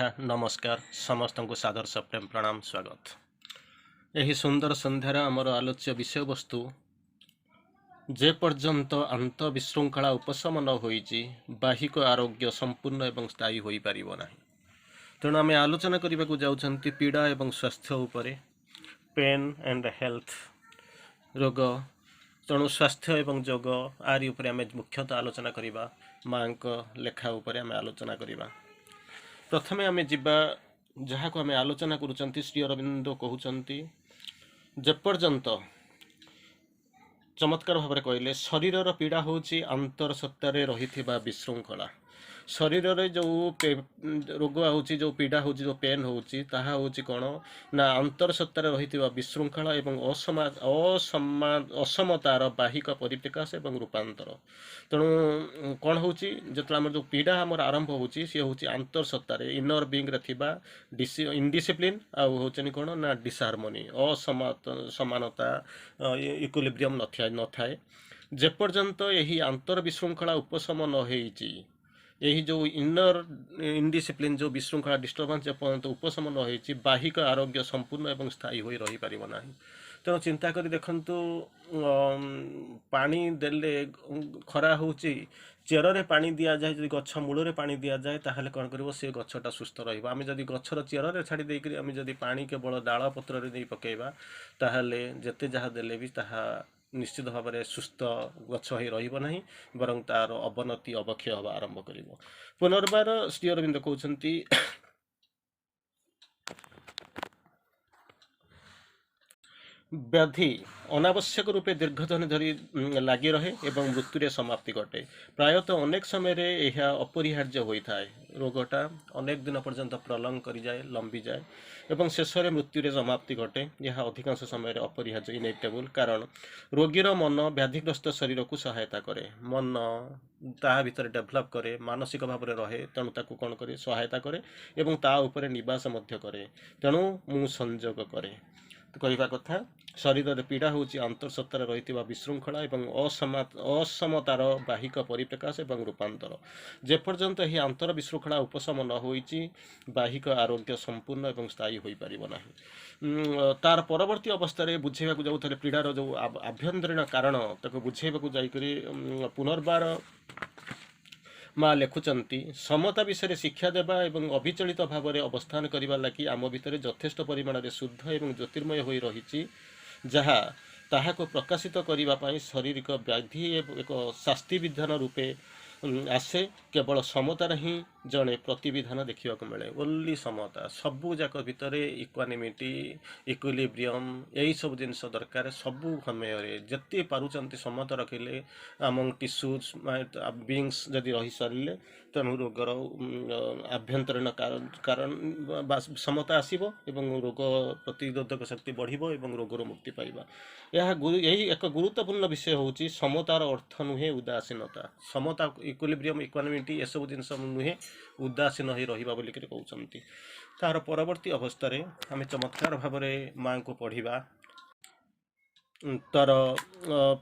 सन्ध्या नमस्कार समस्त को सादर सप्रेम प्रणाम स्वागत। यही सुंदर संध्यार आमर आलोच्य विषय वस्तु जे पर्यंत आंत विशृंखला उपशम न होईची बाहिक आरोग्य संपूर्ण एवं स्थायी होई परिबो नाही। तेणु आम आलोचना करने को जाउछंती पीड़ा एवं स्वास्थ्य उपरे पेन एंड हेल्थ रोग। तेणु स्वास्थ्य एवं जोग आरि उपरे आम मुख्यतः आलोचना करिबा। माँ लेखा उपरे आम आलोचना करिबा। प्रथमे आम जीवा जहाँ को आम आलोचना करुँच श्री अरविंद कहते जेपर्यंत चमत्कार भाव में कहले शरीर पीड़ा हूँ अंतर सत्तार रही विशृंखला। शरीर रे जो रोग होची जो पीड़ा होची जो पेन होची ताहा होची कौन ना अंतर सत्तार रही विशृंखला एवं असमतार बाहिक परिप्रकाश एवं रूपांतर। तेणु कौन होची जो आम जो पीड़ा आमर आरंभ होची सी होची अंतर सत्तार इनर बीइंग रे थिबा इनडिसिप्लिन आउ होचनी कौन ना डिसहार्मोनी असमानता इक्विलिब्रियम न थाए। जेपर्यंत यही अंतर विशृंखला उपशम न होईची यही जो इनर इनडिसिप्लिन जो विशृंखला डिस्टर्बांस जेपर्यंत उपशम न होईची बाहिक आरोग्य संपूर्ण एवं स्थायी होई रही परिबो नाही। तेणु चिंता करी देखंतु पानी देले खरा होची चेर रे पानी दिया जाए जदि गछ मूल रे पानी दिया जाए ताहले कौन करिवो से गछटा सुस्थ रहिबो। आमे जदि गछर चेर रे छाड़ी देकरी आमे जदि पानी केवल डाल पत्र रे दे पकेइबा ताहले जते जहा देले भी ताहा निश्चित भाव में सुस्थ गछ ही रहिबो नाही बरं तार अवनति अवक्षय हवा आरंभ करिवो। पुनर्बार श्री अरविंद कहउछंती व्याधि अनावश्यक रूपे दीर्घदिन धरी लगी रहे एवं मृत्यु समाप्ति घटे। प्रायतः अनेक समय यह अपरिहार्य होता है। रोगटा अनेक दिन पर्यंत प्रलंग कर जाए लंबी जाए एवं शेष में मृत्यु समाप्ति घटे। यह अधिकांश समय अपरिहार्य इनेविटेबल कारण रोगीर मन व्याधिग्रस्त शरीर को सहायता करे। मन ता भीतर डेभलप करे मानसिक भाव में रहे तेणु ताकू कौन करे सहायता करे एवं ता उपरे निवास मध्य करे। तेणु मु संयोग करे तो कहवा कथा शरीर में पीड़ा हूँ अंतरसत्तार रही विशृंखला एवं असमतार बाहिक परिप्रकाश एवं रूपांतर। जेपर्यंत यही अंतर विशृंखला उपशम न होईची बाहिक आरोग्य संपूर्ण एवं स्थायी हो पारिबो नाही। तार परवर्ती अवस्था बुझेबा को जाउथले पीड़ार जो आभ्यंतरीण कारण ताको बुझेबा जाइकरी पुनर्बार माँ लिखुचंती समता विषय शिक्षा देवा एवं अविचलित भाव में अवस्थान करने लगी आम भितर यथेष्ट परिमाण में शुद्ध एवं ज्योतिर्मय हो रही जहाँ ताहा को प्रकाशित करने शारीरिक व्याधि एक शास्ति विधान रूपे आसे। केवल समतार ही जड़े प्रतिविधान देखा मिले ओनली समता सबू जाक भितर इक्वानिमिटी इक्विलिब्रियम यही सब जिनस दरकार सबू समय जिते पारुचंती समता रखिले आमंग टिश्यूज बीइंग्स जदि रही सारे तेणु रोगर आभ्यंतरीण कारण समता आसब एवं रोग प्रतिरोधक शक्ति बढ़िबो एवं रोगर मुक्ति पाइबा। यही एक गुरुत्वपूर्ण विषय होची समतार अर्थ नुहे उदासीनता। समता इक्विलिब्रियम इक्वानिमिटी ये सब जिनस नुहे उदासीन हो रहा बोलिक कहते। तार परवर्ती अवस्था आम चमत्कार भाव में माँ को पढ़ा। तार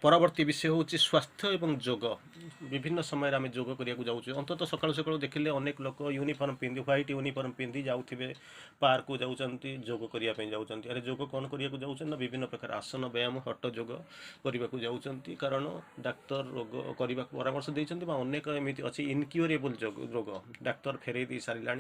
परवर्ती विषय हूँ स्वास्थ्य एवं जोग। विभिन्न समय आम जोग करने जाऊँ अंततः सकाळु सकाळु देखिले अनेक लोक यूनिफॉर्म पिंधि व्हाइट यूनिफॉर्म पिंधि जाऊे पार्क को जाऊँगी जोग करने जाऊँगी। अरे जोग कौन करने जाऊँ विभिन्न प्रकार आसन व्यायाम हट जोग करने को जाऊँगी कारण डाक्तर रोग करने परामर्श देते अनेक एमती अच्छी इनक्यूरेबल रोग डाक्तर फेरई दे सारा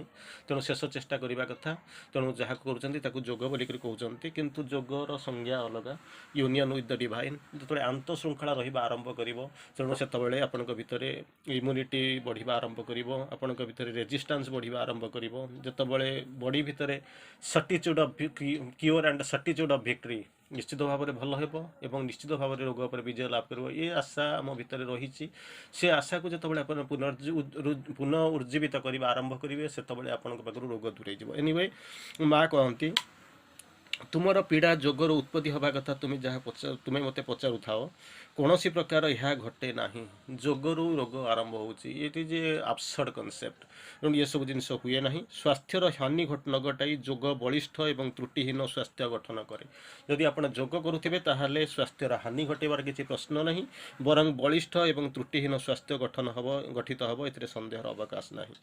तेणु शेष चेष्टा करने कथा। तेणु जहाँ कर जोग बोलिक कहते किंतु जोगर संज्ञा अलग यूनियन विथ द डिवाइन जो आंत श्रृंखला रहा आरंभ कर तेणु से आपण भितर इम्यूनिटी बढ़िया आरंभ कर आपण भितर रेजिस्टेंस बढ़िया आरंभ कर जितेबाला बॉडी भितर certitude of cure and certitude of victory निश्चित भाव में भल हो निश्चित भाव में रोग पर विजय लाभ कर ये आशा आम भितर रही से आशा को जो पुनः उज्जीवित करने आरंभ करेंगे से आपण रोग दूरे एनीवे माँ कहती ତୁମର ପୀଡ଼ା ଯୋଗରୁ ଉତ୍ପତ୍ତି ହେବା କଥା ତୁମେ ମୋତେ ପଚାରୁଥାଅ, କୌଣସି ପ୍ରକାର ଏହା ଘଟେ ନାହିଁ। ଯୋଗରୁ ରୋଗ ଆରମ୍ଭ ହେଉଛି, ଏଠି ଯେ ଆବସର୍ଡ କନସେପ୍ଟ। ତେଣୁ ଏସବୁ ଜିନିଷ ହୁଏ ନାହିଁ। ସ୍ୱାସ୍ଥ୍ୟର ହାନି ନ ଘଟାଇ ଯୋଗ ବଳିଷ୍ଠ ଏବଂ ତ୍ରୁଟିହୀନ ସ୍ୱାସ୍ଥ୍ୟ ଗଠନ କରେ। ଯଦି ଆପଣ ଯୋଗ କରୁଥିବେ ତାହେଲେ ସ୍ୱାସ୍ଥ୍ୟର ହାନି ଘଟାଇବାର କିଛି ପ୍ରଶ୍ନ ନାହିଁ, ବରଂ ବଳିଷ୍ଠ ଏବଂ ତ୍ରୁଟିହୀନ ସ୍ୱାସ୍ଥ୍ୟ ଗଠିତ ହେବ, ଏଥିରେ ସନ୍ଦେହର ଅବକାଶ ନାହିଁ।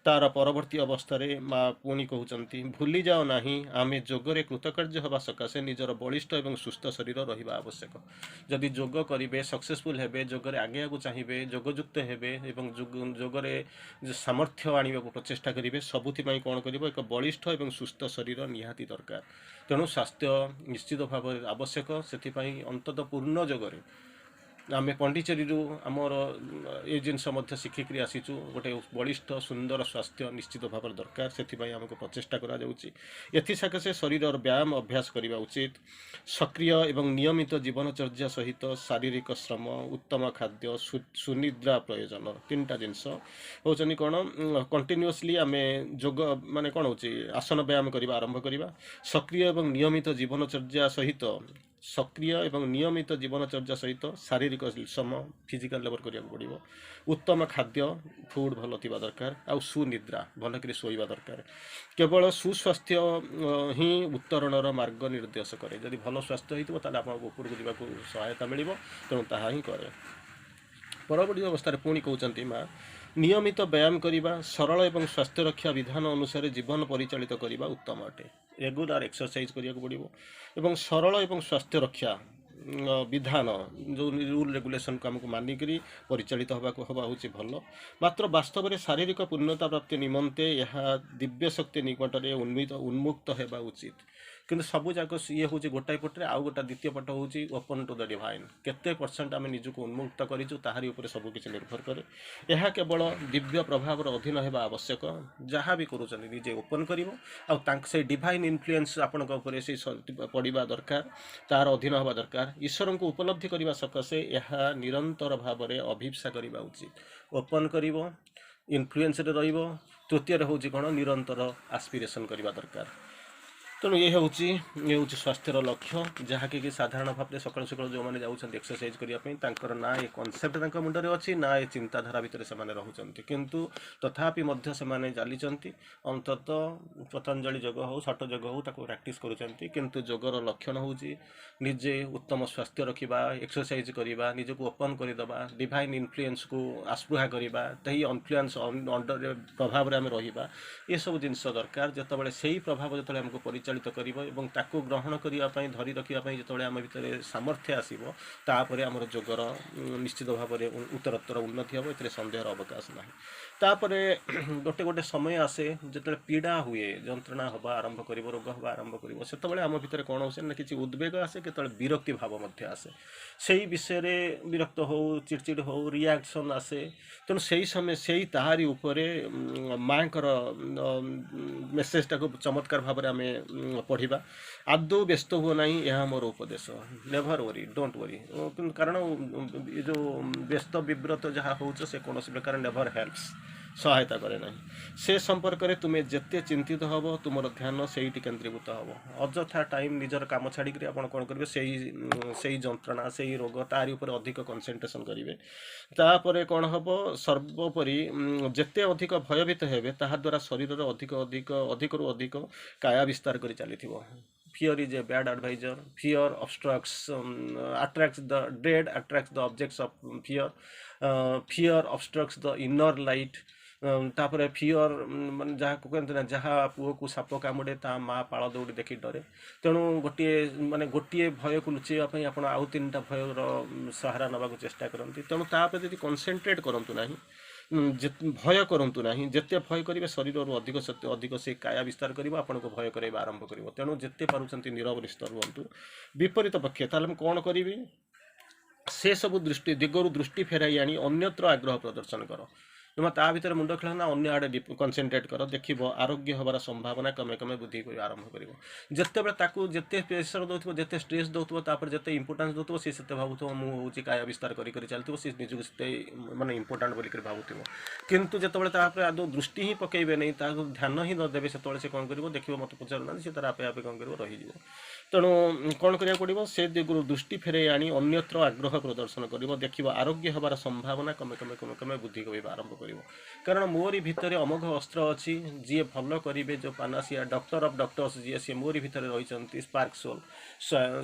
ତାର ପରବର୍ତ୍ତୀ ଅବସ୍ଥାରେ ମା ପୁଣି କହୁଛନ୍ତି, ଭୁଲି ଯାଅ ନାହିଁ ଆମେ ଯୋଗରେ କୃତକାର୍ଯ୍ୟ ହେବା ସକାଶେ ନିଜର ବଳିଷ୍ଠ ଏବଂ ସୁସ୍ଥ ଶରୀର ରହିବା ଆବଶ୍ୟକ। ଯଦି ଯୋଗ କରିବେ, ସକ୍ସେସଫୁଲ୍ ହେବେ, ଯୋଗରେ ଆଗେଇବାକୁ ଚାହିଁବେ, ଯୋଗଯୁକ୍ତ ହେବେ ଏବଂ ଯୋଗରେ ସାମର୍ଥ୍ୟ ଆଣିବାକୁ ପ୍ରଚେଷ୍ଟା କରିବେ, ସବୁଥିପାଇଁ କ'ଣ କରିବ? ଏକ ବଳିଷ୍ଠ ଏବଂ ସୁସ୍ଥ ଶରୀର ନିହାତି ଦରକାର। ତେଣୁ ସ୍ୱାସ୍ଥ୍ୟ ନିଶ୍ଚିତ ଭାବରେ ଆବଶ୍ୟକ। ସେଥିପାଇଁ ଅନ୍ତତଃ ପୂର୍ଣ୍ଣ ଯୋଗରେ ଆମେ ପଣ୍ଡିଚେରୀରୁ ଆମର ଏ ଜିନିଷ ମଧ୍ୟ ଶିଖିକରି ଆସିଛୁ। ଗୋଟେ ବଳିଷ୍ଠ ସୁନ୍ଦର ସ୍ୱାସ୍ଥ୍ୟ ନିଶ୍ଚିତ ଭାବରେ ଦରକାର। ସେଥିପାଇଁ ଆମକୁ ପ୍ରଚେଷ୍ଟା କରାଯାଉଛି। ଏଥିସକାଶେ ଶରୀରର ବ୍ୟାୟାମ ଅଭ୍ୟାସ କରିବା ଉଚିତ। ସକ୍ରିୟ ଏବଂ ନିୟମିତ ଜୀବନଚର୍ଯ୍ୟା ସହିତ ଶାରୀରିକ ଶ୍ରମ, ଉତ୍ତମ ଖାଦ୍ୟ, ସୁନିଦ୍ରା ପ୍ରୟୋଜନ, ତିନିଟା ଜିନିଷ ହେଉଛନ୍ତି କ'ଣ? କଣ୍ଟିନ୍ୟୁଅସଲି ଆମେ ଯୋଗ ମାନେ କ'ଣ ହେଉଛି? ଆସନ ବ୍ୟାୟାମ କରିବା ଆରମ୍ଭ କରିବା। ସକ୍ରିୟ ଏବଂ ନିୟମିତ ଜୀବନଚର୍ଯ୍ୟା ସହିତ ଶାରୀରିକ ଶ୍ରମ, ଫିଜିକାଲ ଲେବର କରିବାକୁ ପଡ଼ିବ। ଉତ୍ତମ ଖାଦ୍ୟ, ଫୁଡ଼ ଭଲ ଥିବା ଦରକାର। ଆଉ ସୁନିଦ୍ରା, ଭଲକରି ଶୋଇବା ଦରକାର। କେବଳ ସୁସ୍ୱାସ୍ଥ୍ୟ ହିଁ ଉତ୍ତରଣର ମାର୍ଗ ନିର୍ଦ୍ଦେଶ କରେ। ଯଦି ଭଲ ସ୍ୱାସ୍ଥ୍ୟ ହେଇଥିବ ତାହେଲେ ଆପଣଙ୍କୁ ଉପରକୁ ଯିବାକୁ ସହାୟତା ମିଳିବ। ତେଣୁ ତାହା ହିଁ କରେ। ପରବର୍ତ୍ତୀ ଅବସ୍ଥାରେ ପୁଣି କହୁଛନ୍ତି ମା, ନିୟମିତ ବ୍ୟାୟାମ କରିବା, ସରଳ ଏବଂ ସ୍ୱାସ୍ଥ୍ୟ ରକ୍ଷା ବିଧାନ ଅନୁସାରେ ଜୀବନ ପରିଚାଳିତ କରିବା ଉତ୍ତମ ଅଟେ। ରେଗୁଲାର ଏକ୍ସରସାଇଜ କରିବାକୁ ପଡ଼ିବ ଏବଂ ସରଳ ଏବଂ ସ୍ୱାସ୍ଥ୍ୟ ରକ୍ଷା ବିଧାନ, ଯେଉଁ ରୁଲ୍ ରେଗୁଲେସନକୁ ଆମକୁ ମାନିକରି ପରିଚାଳିତ ହେବା ହେଉଛି ଭଲ। ମାତ୍ର ବାସ୍ତବରେ ଶାରୀରିକ ପୂର୍ଣ୍ଣତା ପ୍ରାପ୍ତି ନିମନ୍ତେ ଏହା ଦିବ୍ୟ ଶକ୍ତି ନିକଟରେ ଉନ୍ମୁକ୍ତ ହେବା ଉଚିତ। କିନ୍ତୁ ସବୁଯାକ ଇଏ ହେଉଛି ଗୋଟାଏ ପଟରେ, ଆଉ ଗୋଟେ ଦ୍ୱିତୀୟ ପଟ ହେଉଛି ଓପନ୍ ଟୁ ଦ ଡିଭାଇନ୍। କେତେ ପରସେଣ୍ଟ ଆମେ ନିଜକୁ ଉନ୍ମୁକ୍ତ କରିଛୁ ତାହାରି ଉପରେ ସବୁକିଛି ନିର୍ଭର କରେ। ଏହା କେବଳ ଦିବ୍ୟ ପ୍ରଭାବର ଅଧୀନ ହେବା ଆବଶ୍ୟକ। ଯାହା ବି କରୁଛନ୍ତି ନିଜେ ଓପନ୍ କରିବ, ଆଉ ସେଇ ଡିଭାଇନ୍ ଇନଫ୍ଲୁଏନ୍ସ ଆପଣଙ୍କ ଉପରେ ସେଇ ପଡ଼ିବା ଦରକାର, ତାର ଅଧୀନ ହେବା ଦରକାର। ଈଶ୍ୱରଙ୍କୁ ଉପଲବ୍ଧି କରିବା ସକାଶେ ଏହା ନିରନ୍ତର ଭାବରେ ଅଭିପ୍ସା କରିବା ଉଚିତ। ଓପନ୍ କରିବ, ଇନଫ୍ଲୁଏନ୍ସରେ ରହିବ। ତୃତୀୟରେ ହେଉଛି କ'ଣ? ନିରନ୍ତର ଆସ୍ପିରେସନ୍ କରିବା ଦରକାର। ତେଣୁ ଇଏ ହେଉଛି ସ୍ୱାସ୍ଥ୍ୟର ଲକ୍ଷ୍ୟ, ଯାହାକି ସାଧାରଣ ଭାବରେ ସକାଳୁ ସକାଳୁ ଯେଉଁମାନେ ଯାଉଛନ୍ତି ଏକ୍ସରସାଇଜ କରିବା ପାଇଁ, ତାଙ୍କର ନା ଏ କନସେପ୍ଟ ତାଙ୍କ ମୁଣ୍ଡରେ ଅଛି, ନା ଏ ଚିନ୍ତାଧାରା ଭିତରେ ସେମାନେ ରହୁଛନ୍ତି। କିନ୍ତୁ ତଥାପି ମଧ୍ୟ ସେମାନେ ଚାଲିଛନ୍ତି। ଅନ୍ତତଃ ପତଞ୍ଜଳି ଯୋଗ ହେଉ, ଷଟ ଯୋଗ ହେଉ, ତାକୁ ପ୍ରାକ୍ଟିସ୍ କରୁଛନ୍ତି। କିନ୍ତୁ ଯୋଗର ଲକ୍ଷଣ ହେଉଛି ନିଜେ ଉତ୍ତମ ସ୍ୱାସ୍ଥ୍ୟ ରଖିବା, ଏକ୍ସରସାଇଜ କରିବା, ନିଜକୁ ଓପନ୍ କରିଦେବା, ଡିଭାଇନ୍ ଇନଫ୍ଲୁଏନ୍ସକୁ ଆସ୍ପୃହା କରିବା, ସେହି ଇନଫ୍ଲୁଏନ୍ସ ଅଣ୍ଡରରେ ପ୍ରଭାବରେ ଆମେ ରହିବା। ଏସବୁ ଜିନିଷ ଦରକାର। ଯେତେବେଳେ ସେହି ପ୍ରଭାବ ଯେତେବେଳେ ଆମକୁ ପରିଚାଳିତ କରିବ ଏବଂ ତାକୁ ଗ୍ରହଣ କରିବା ପାଇଁ, ଧରି ରଖିବା ପାଇଁ ଯେତେବେଳେ ଆମ ଭିତରେ ସାମର୍ଥ୍ୟ ଆସିବ, ତାପରେ ଆମର ଯୋଗର ନିଶ୍ଚିତ ଭାବରେ ଉତ୍ତରୋତ୍ତର ଉନ୍ନତି ହେବ। ଏଥିରେ ସନ୍ଦେହର ଅବକାଶ ନାହିଁ। ତାପରେ ଗୋଟେ ସମୟ ଆସେ ଯେତେବେଳେ ପୀଡ଼ା ହୁଏ, ଯନ୍ତ୍ରଣା ହେବା ଆରମ୍ଭ କରିବ, ରୋଗ ହେବା ଆରମ୍ଭ କରିବ। ସେତେବେଳେ ଆମ ଭିତରେ କ'ଣ ହେଉଛି ନା, କିଛି ଉଦ୍ବେଗ ଆସେ, କେତେବେଳେ ବିରକ୍ତି ଭାବ ମଧ୍ୟ ଆସେ। ସେଇ ବିଷୟରେ ବିରକ୍ତ ହେଉ, ଚିଡ଼ଚିଡ଼ ହେଉ, ରିଆକ୍ସନ୍ ଆସେ। ତେଣୁ ସେହି ସମୟ ତାହାରି ଉପରେ ମାଙ୍କର ମେସେଜଟାକୁ ଚମତ୍କାର ଭାବରେ ଆମେ ପଢ଼ିବା। ଆଦୌ ବ୍ୟସ୍ତ ହୁଅ ନାହିଁ, ଏହା ମୋର ଉପଦେଶ। Never worry, don't worry. କାରଣ ଏ ଯେଉଁ ବ୍ୟସ୍ତ ବିବ୍ରତ ଯାହା ହେଉଛ, ସେ କୌଣସି ପ୍ରକାର ନେଭର ହେଲ୍ପସ୍, ସହାୟତା କରେ ନାହିଁ। ସେ ସମ୍ପର୍କରେ ତୁମେ ଯେତେ ଚିନ୍ତିତ ହେବ, ତୁମର ଧ୍ୟାନ ସେଇଠି କେନ୍ଦ୍ରୀଭୂତ ହେବ। ଅଯଥା ଟାଇମ୍ ନିଜର କାମ ଛାଡ଼ିକରି ଆପଣ କ'ଣ କରିବେ? ସେଇ ଯନ୍ତ୍ରଣା, ସେଇ ରୋଗ, ତାରି ଉପରେ ଅଧିକ କନସେନ୍ଟ୍ରେସନ୍ କରିବେ। ତାପରେ କ'ଣ ହେବ? ସର୍ବୋପରି ଯେତେ ଅଧିକ ଭୟଭୀତ ହେବେ, ତାହାଦ୍ୱାରା ଶରୀରର ଅଧିକରୁ ଅଧିକ କାୟା ବିସ୍ତାର କରି ଚାଲିଥିବ। Fear is a bad advisor. Fear attracts the dread, attracts the objects of fear. Fear obstructs the inner light. ତାପରେ ଫିଅର ମାନେ ଯାହାକୁ କୁହନ୍ତି ନା, ଯାହା ପୁଅକୁ ସାପ କାମୁଡ଼େ ତା ମା ପାଳ ଦୌଡ଼ି ଦେଖି ଡରେ। ତେଣୁ ଗୋଟିଏ ଭୟକୁ ଲୁଚେଇବା ପାଇଁ ଆପଣ ଆଉ ତିନିଟା ଭୟର ସହାରା ନେବାକୁ ଚେଷ୍ଟା କରନ୍ତି। ତେଣୁ ତା ଉପରେ ଯଦି କନସେନ୍ଟ୍ରେଟ୍ କରନ୍ତୁ ନାହିଁ, ଭୟ କରନ୍ତୁ ନାହିଁ। ଯେତେ ଭୟ କରିବେ ଶରୀରରୁ ଅଧିକ ସେ କାୟା ବିସ୍ତାର କରିବ, ଆପଣଙ୍କୁ ଭୟ କରାଇବା ଆରମ୍ଭ କରିବ। ତେଣୁ ଯେତେ ପାରୁଛନ୍ତି ନୀରବ ନିସ୍ତର ରୁହନ୍ତୁ। ବିପରୀତ ପକ୍ଷେ ତାହେଲେ ମୁଁ କ'ଣ କରିବି? ସେସବୁ ଦିଗରୁ ଦୃଷ୍ଟି ଫେରାଇ ଆଣି ଅନ୍ୟତ୍ର ଆଗ୍ରହ ପ୍ରଦର୍ଶନ କର। ତୁମେ ତା ଭିତରେ ମୁଣ୍ଡ ଖେଳ ନା ଅନ୍ୟ ଆଡ଼େ କନସେନ୍ଟ୍ରେଟ୍ କର, ଦେଖିବ ଆରୋଗ୍ୟ ହେବାର ସମ୍ଭାବନା କ୍ରମେ କ୍ରମେ ବୃଦ୍ଧି କରିବା ଆରମ୍ଭ କରିବ। ଯେତେବେଳେ ତାକୁ ଯେତେ ପ୍ରେସର ଦେଉଥିବ, ଯେତେ ଷ୍ଟ୍ରେସ୍ ଦେଉଥିବ, ତାପରେ ଯେତେ ଇମ୍ପୋର୍ଟାନ୍ସ ଦେଉଥିବ, ସେ ସେତେ ଭାବୁଥିବ ମୁଁ ହେଉଛି କାୟ ବିସ୍ତାର କରି କରି ଚାଲିଥିବ, ସେ ନିଜକୁ ସେତେ ମାନେ ଇମ୍ପୋର୍ଟାଣ୍ଟ ବୋଲିକରି ଭାବୁଥିବ। କିନ୍ତୁ ଯେତେବେଳେ ତାପରେ ଆଦୌ ଦୃଷ୍ଟି ହିଁ ପକାଇବେ ନାହିଁ, ତାକୁ ଧ୍ୟାନ ହିଁ ନଦେବେ, ସେତେବେଳେ ସେ କ'ଣ କରିବ, ଦେଖିବ ମୋତେ ପଚାରୁନାହାନ୍ତି, ସେ ତାର ଆପେ ଆପେ କ'ଣ କରିବ, ରହିଯିବ। ତେଣୁ କ'ଣ କରିବାକୁ ପଡ଼ିବ, ସେ ଦିଗରୁ ଦୃଷ୍ଟି ଫେରାଇ ଆଣି ଅନ୍ୟତ୍ର ଆଗ୍ରହ ପ୍ରଦର୍ଶନ କରିବ, ଦେଖିବ ଆରୋଗ୍ୟ ହେବାର ସମ୍ଭାବନା କ୍ରମେ କ୍ରମେ କ୍ରମେ କ୍ରମେ ବୃଦ୍ଧି କରିବା ଆରମ୍ଭ କରିବ। କାରଣ ମୋରି ଭିତରେ ଅମୋଘ ଅସ୍ତ୍ର ଅଛି, ଯିଏ ଭଲ କରିବେ, ଯେଉଁ ପାନାସିଆ ଡକ୍ଟର ଅଫ୍ ଡକ୍ଟର୍ସ ଯିଏ, ସିଏ ମୋରି ଭିତରେ ରହିଛନ୍ତି, ସ୍ପାର୍କ ସୋଲ୍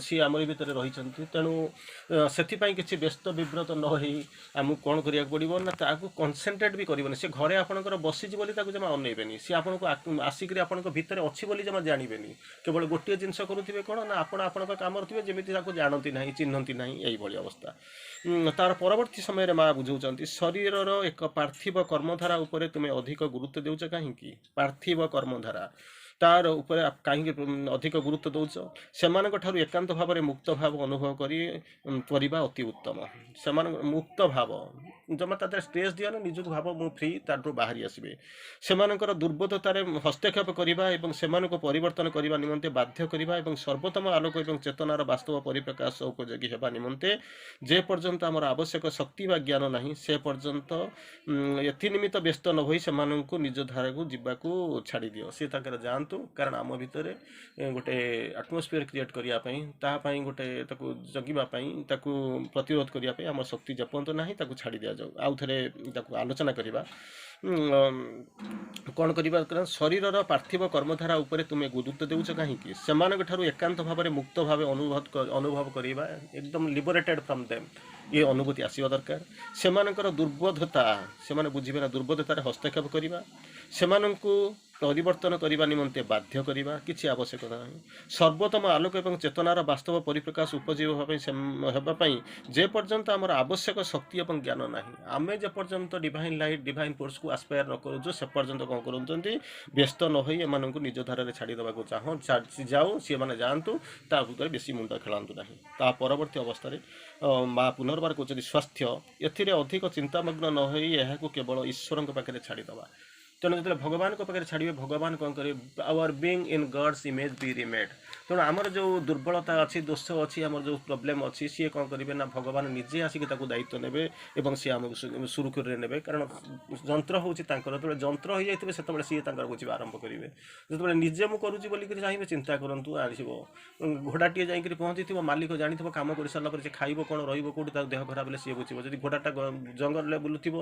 ସିଏ ଆମରି ଭିତରେ ରହିଛନ୍ତି। ତେଣୁ ସେଥିପାଇଁ କିଛି ବ୍ୟସ୍ତ ବିବ୍ରତ ନ ହୋଇ ଆମକୁ କ'ଣ କରିବାକୁ ପଡ଼ିବ ନା, ତାକୁ କନସେନ୍ଟ୍ରେଟ୍ ବି କରିବନି। ସେ ଘରେ ଆପଣଙ୍କର ବସିଛି ବୋଲି ତାକୁ ଜମା ଅନେଇବେନି, ସେ ଆପଣଙ୍କୁ ଆସିକରି ଆପଣଙ୍କ ଭିତରେ ଅଛି ବୋଲି ଜମା ଜାଣିବେନି। କେବଳ ଗୋଟିଏ ଜିନିଷ କରୁଥିବେ କ'ଣ ନା, ଆପଣ ଆପଣଙ୍କ କାମରେ ଥିବେ, ଯେମିତି ତାକୁ ଜାଣନ୍ତି ନାହିଁ, ଚିହ୍ନନ୍ତି ନାହିଁ, ଏଇଭଳି ଅବସ୍ଥା। ତାର ପରବର୍ତ୍ତୀ ସମୟରେ ମା ବୁଝାଉଛନ୍ତି, ଶରୀରର ଏକ ପାର୍ଥିବ କର୍ମଧାରା ଉପରେ ତୁମେ ଅଧିକ ଗୁରୁତ୍ୱ ଦେଉଛ କାହିଁକି? ପାର୍ଥିବ କର୍ମଧାରା ତାର ଉପରେ କାହିଁକି ଅଧିକ ଗୁରୁତ୍ୱ ଦେଉଛ? ସେମାନଙ୍କ ଠାରୁ ଏକାନ୍ତ ଭାବରେ ମୁକ୍ତ ଭାବ ଅନୁଭବ କରିବା ଅତି ଉତ୍ତମ। ସେମାନଙ୍କ ମୁକ୍ତ ଭାବ ଜମା ତା ଦେହରେ ଷ୍ଟ୍ରେସ୍ ଦିଅନି, ନିଜକୁ ଭାବ ମୁଁ ଫ୍ରି, ତାଠୁ ବାହାରି ଆସିବେ। ସେମାନଙ୍କର ଦୁର୍ବୋଧ୍ୟତାରେ ହସ୍ତକ୍ଷେପ କରିବା ଏବଂ ସେମାନଙ୍କୁ ପରିବର୍ତ୍ତନ କରିବା ନିମନ୍ତେ ବାଧ୍ୟ କରିବା ଏବଂ ସର୍ବୋତ୍ତମ ଆଲୋକ ଏବଂ ଚେତନାର ବାସ୍ତବ ପରିପ୍ରକାଶ ଉପଯୋଗୀ ହେବା ନିମନ୍ତେ ଯେ ପର୍ଯ୍ୟନ୍ତ ଆମର ଆବଶ୍ୟକ ଶକ୍ତି ବା ଜ୍ଞାନ ନାହିଁ, ସେ ପର୍ଯ୍ୟନ୍ତ ଏଥିନିମିତ୍ତ ବ୍ୟସ୍ତ ନ ହୋଇ ସେମାନଙ୍କୁ ନିଜ ଧାରାକୁ ଯିବାକୁ ଛାଡ଼ିଦିଅ, ସେ ତାଙ୍କର ଯାଆନ୍ତୁ। କାରଣ ଆମ ଭିତରେ ଗୋଟେ ଆଟମୋସ୍ଫିୟର କ୍ରିଏଟ୍ କରିବା ପାଇଁ, ତାହା ପାଇଁ ଗୋଟେ ତାକୁ ଜଗିବା ପାଇଁ, ତାକୁ ପ୍ରତିରୋଧ କରିବା ପାଇଁ ଆମର ଶକ୍ତି ଯେପର୍ଯ୍ୟନ୍ତ ନାହିଁ, ତାକୁ ଛାଡ଼ି ଦିଆଯାଉ। ଆଉ ଥରେ ତାକୁ ଆଲୋଚନା କରିବା। କ'ଣ କରିବା? କାରଣ ଶରୀରର ପାର୍ଥିବ କର୍ମଧାରା ଉପରେ ତୁମେ ଗୁରୁତ୍ୱ ଦେଉଛ କାହିଁକି? ସେମାନଙ୍କ ଠାରୁ ଏକାନ୍ତ ଭାବରେ ମୁକ୍ତ ଭାବେ ଅନୁଭବ କରିବା, ଏକଦମ ଲିବରେଟେଡ୍ ଫ୍ରମ୍ ଦେମ୍, ଏ ଅନୁଭୂତି ଆସିବା ଦରକାର। ସେମାନଙ୍କର ଦୁର୍ବୋଧ୍ୟତା, ସେମାନେ ବୁଝିବେ ନା, ଦୁର୍ବୋଧ୍ୟତାରେ ହସ୍ତକ୍ଷେପ କରିବା, ସେମାନଙ୍କୁ ପରିବର୍ତ୍ତନ କରିବା ନିମନ୍ତେ ବାଧ୍ୟ କରିବା କିଛି ଆବଶ୍ୟକତା ନାହିଁ। ସର୍ବୋତ୍ତମ ଆଲୋକ ଏବଂ ଚେତନାର ବାସ୍ତବ ପରିପ୍ରକାଶ ଉପଯୋଗୀ ହେବା ପାଇଁ ଯେ ପର୍ଯ୍ୟନ୍ତ ଆମର ଆବଶ୍ୟକ ଶକ୍ତି ଏବଂ ଜ୍ଞାନ ନାହିଁ, ଆମେ ଯେ ପର୍ଯ୍ୟନ୍ତ ଡିଭାଇନ୍ ଲାଇଟ୍ ଡିଭାଇନ୍ ଫୋର୍ସକୁ ଆସ୍ପାୟାର ନ କରୁଛୁ, ସେ ପର୍ଯ୍ୟନ୍ତ କ'ଣ କରୁଛନ୍ତି, ବ୍ୟସ୍ତ ନ ହୋଇ ଏମାନଙ୍କୁ ନିଜ ଧାରାରେ ଛାଡ଼ି ଦେବାକୁ ଯାଉ, ସେମାନେ ଯାଆନ୍ତୁ, ତା ଭିତରେ ବେଶୀ ମୁଣ୍ଡ ଖେଳାନ୍ତୁ ନାହିଁ। ତା ପରବର୍ତ୍ତୀ ଅବସ୍ଥାରେ ମା ପୁନର୍ବାର କହୁଛନ୍ତି, ସ୍ୱାସ୍ଥ୍ୟ ଏଥିରେ ଅଧିକ ଚିନ୍ତାମଗ୍ନ ନ ହୋଇ ଏହାକୁ କେବଳ ଈଶ୍ୱରଙ୍କ ପାଖରେ ଛାଡ଼ିଦେବା। ତେଣୁ ଯେତେବେଳେ ଭଗବାନଙ୍କ ପାଖରେ ଛାଡ଼ିବେ, ଭଗବାନ କ'ଣ କରିବେ, our being in God's image be remade. ତେଣୁ ଆମର ଯେଉଁ ଦୁର୍ବଳତା ଅଛି, ଦୋଷ ଅଛି, ଆମର ଯେଉଁ ପ୍ରୋବ୍ଲେମ୍ ଅଛି, ସିଏ କ'ଣ କରିବେ ନା, ଭଗବାନ ନିଜେ ଆସିକି ତାକୁ ଦାୟିତ୍ୱ ନେବେ ଏବଂ ସିଏ ଆମକୁ ସୁରୁଖୁରୁରେ ନେବେ। କାରଣ ଯନ୍ତ୍ର ହେଉଛି ତାଙ୍କର, ଯେତେବେଳେ ଯନ୍ତ୍ର ହୋଇଯାଇଥିବେ ସେତେବେଳେ ସିଏ ତାଙ୍କର ବୁଝିବା ଆରମ୍ଭ କରିବେ। ଯେତେବେଳେ ନିଜେ ମୁଁ କରୁଛି ବୋଲିକରି ଚାହିଁବେ, ଚିନ୍ତା କରନ୍ତୁ, ଆସିବ ଘୋଡ଼ାଟିଏ ଯାଇକରି ପହଞ୍ଚିଥିବ, ମାଲିକ ଜାଣିଥିବ କାମ କରିସାରିଲା ପରେ ସେ ଖାଇବ କ'ଣ, ରହିବ କେଉଁଠି, ତାର ଦେହ ଖରାପ ହେଲେ ସିଏ ବୁଝିବ। ଯଦି ଘୋଡ଼ାଟା ଜଙ୍ଗଲରେ ବୁଲୁଥିବ,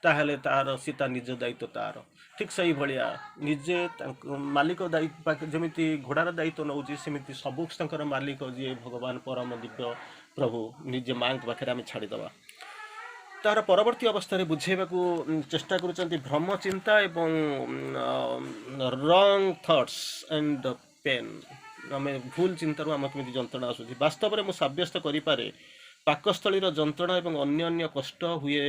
ତାହେଲେ ସେ ତା ନିଜ ଦାୟିତ୍ୱ ତାର। ଠିକ୍ ସେଇଭଳିଆ ନିଜେ ମାଲିକ ଯେମିତି ଘୋଡ଼ାର ଦାୟିତ୍ୱ ନେଉଛି, ସେମିତି ସମସ୍ତଙ୍କର ମାଲିକ ଯିଏ ଭଗବାନ ପରମ ଦିବ୍ୟ ପ୍ରଭୁ, ନିଜେ ମାଙ୍କ ପାଖରେ ଆମେ ଛାଡ଼ିଦେବା। ତାର ପରବର୍ତ୍ତୀ ଅବସ୍ଥାରେ ବୁଝେଇବାକୁ ଚେଷ୍ଟା କରୁଛନ୍ତି, ଭ୍ରମ ଚିନ୍ତା ଏବଂ ରଙ୍ଗ ଥଟ୍ସ ଆଣ୍ଡ ପେନ୍, ଆମେ ଭୁଲ ଚିନ୍ତାରୁ ଆମର କେମିତି ଯନ୍ତ୍ରଣା ଆସୁଛି। ବାସ୍ତବରେ ମୁଁ ସାବ୍ୟସ୍ତ କରିପାରେ, ପାକସ୍ଥଳୀର ଯନ୍ତ୍ରଣା ଏବଂ ଅନ୍ୟାନ୍ୟ କଷ୍ଟ ହୁଏ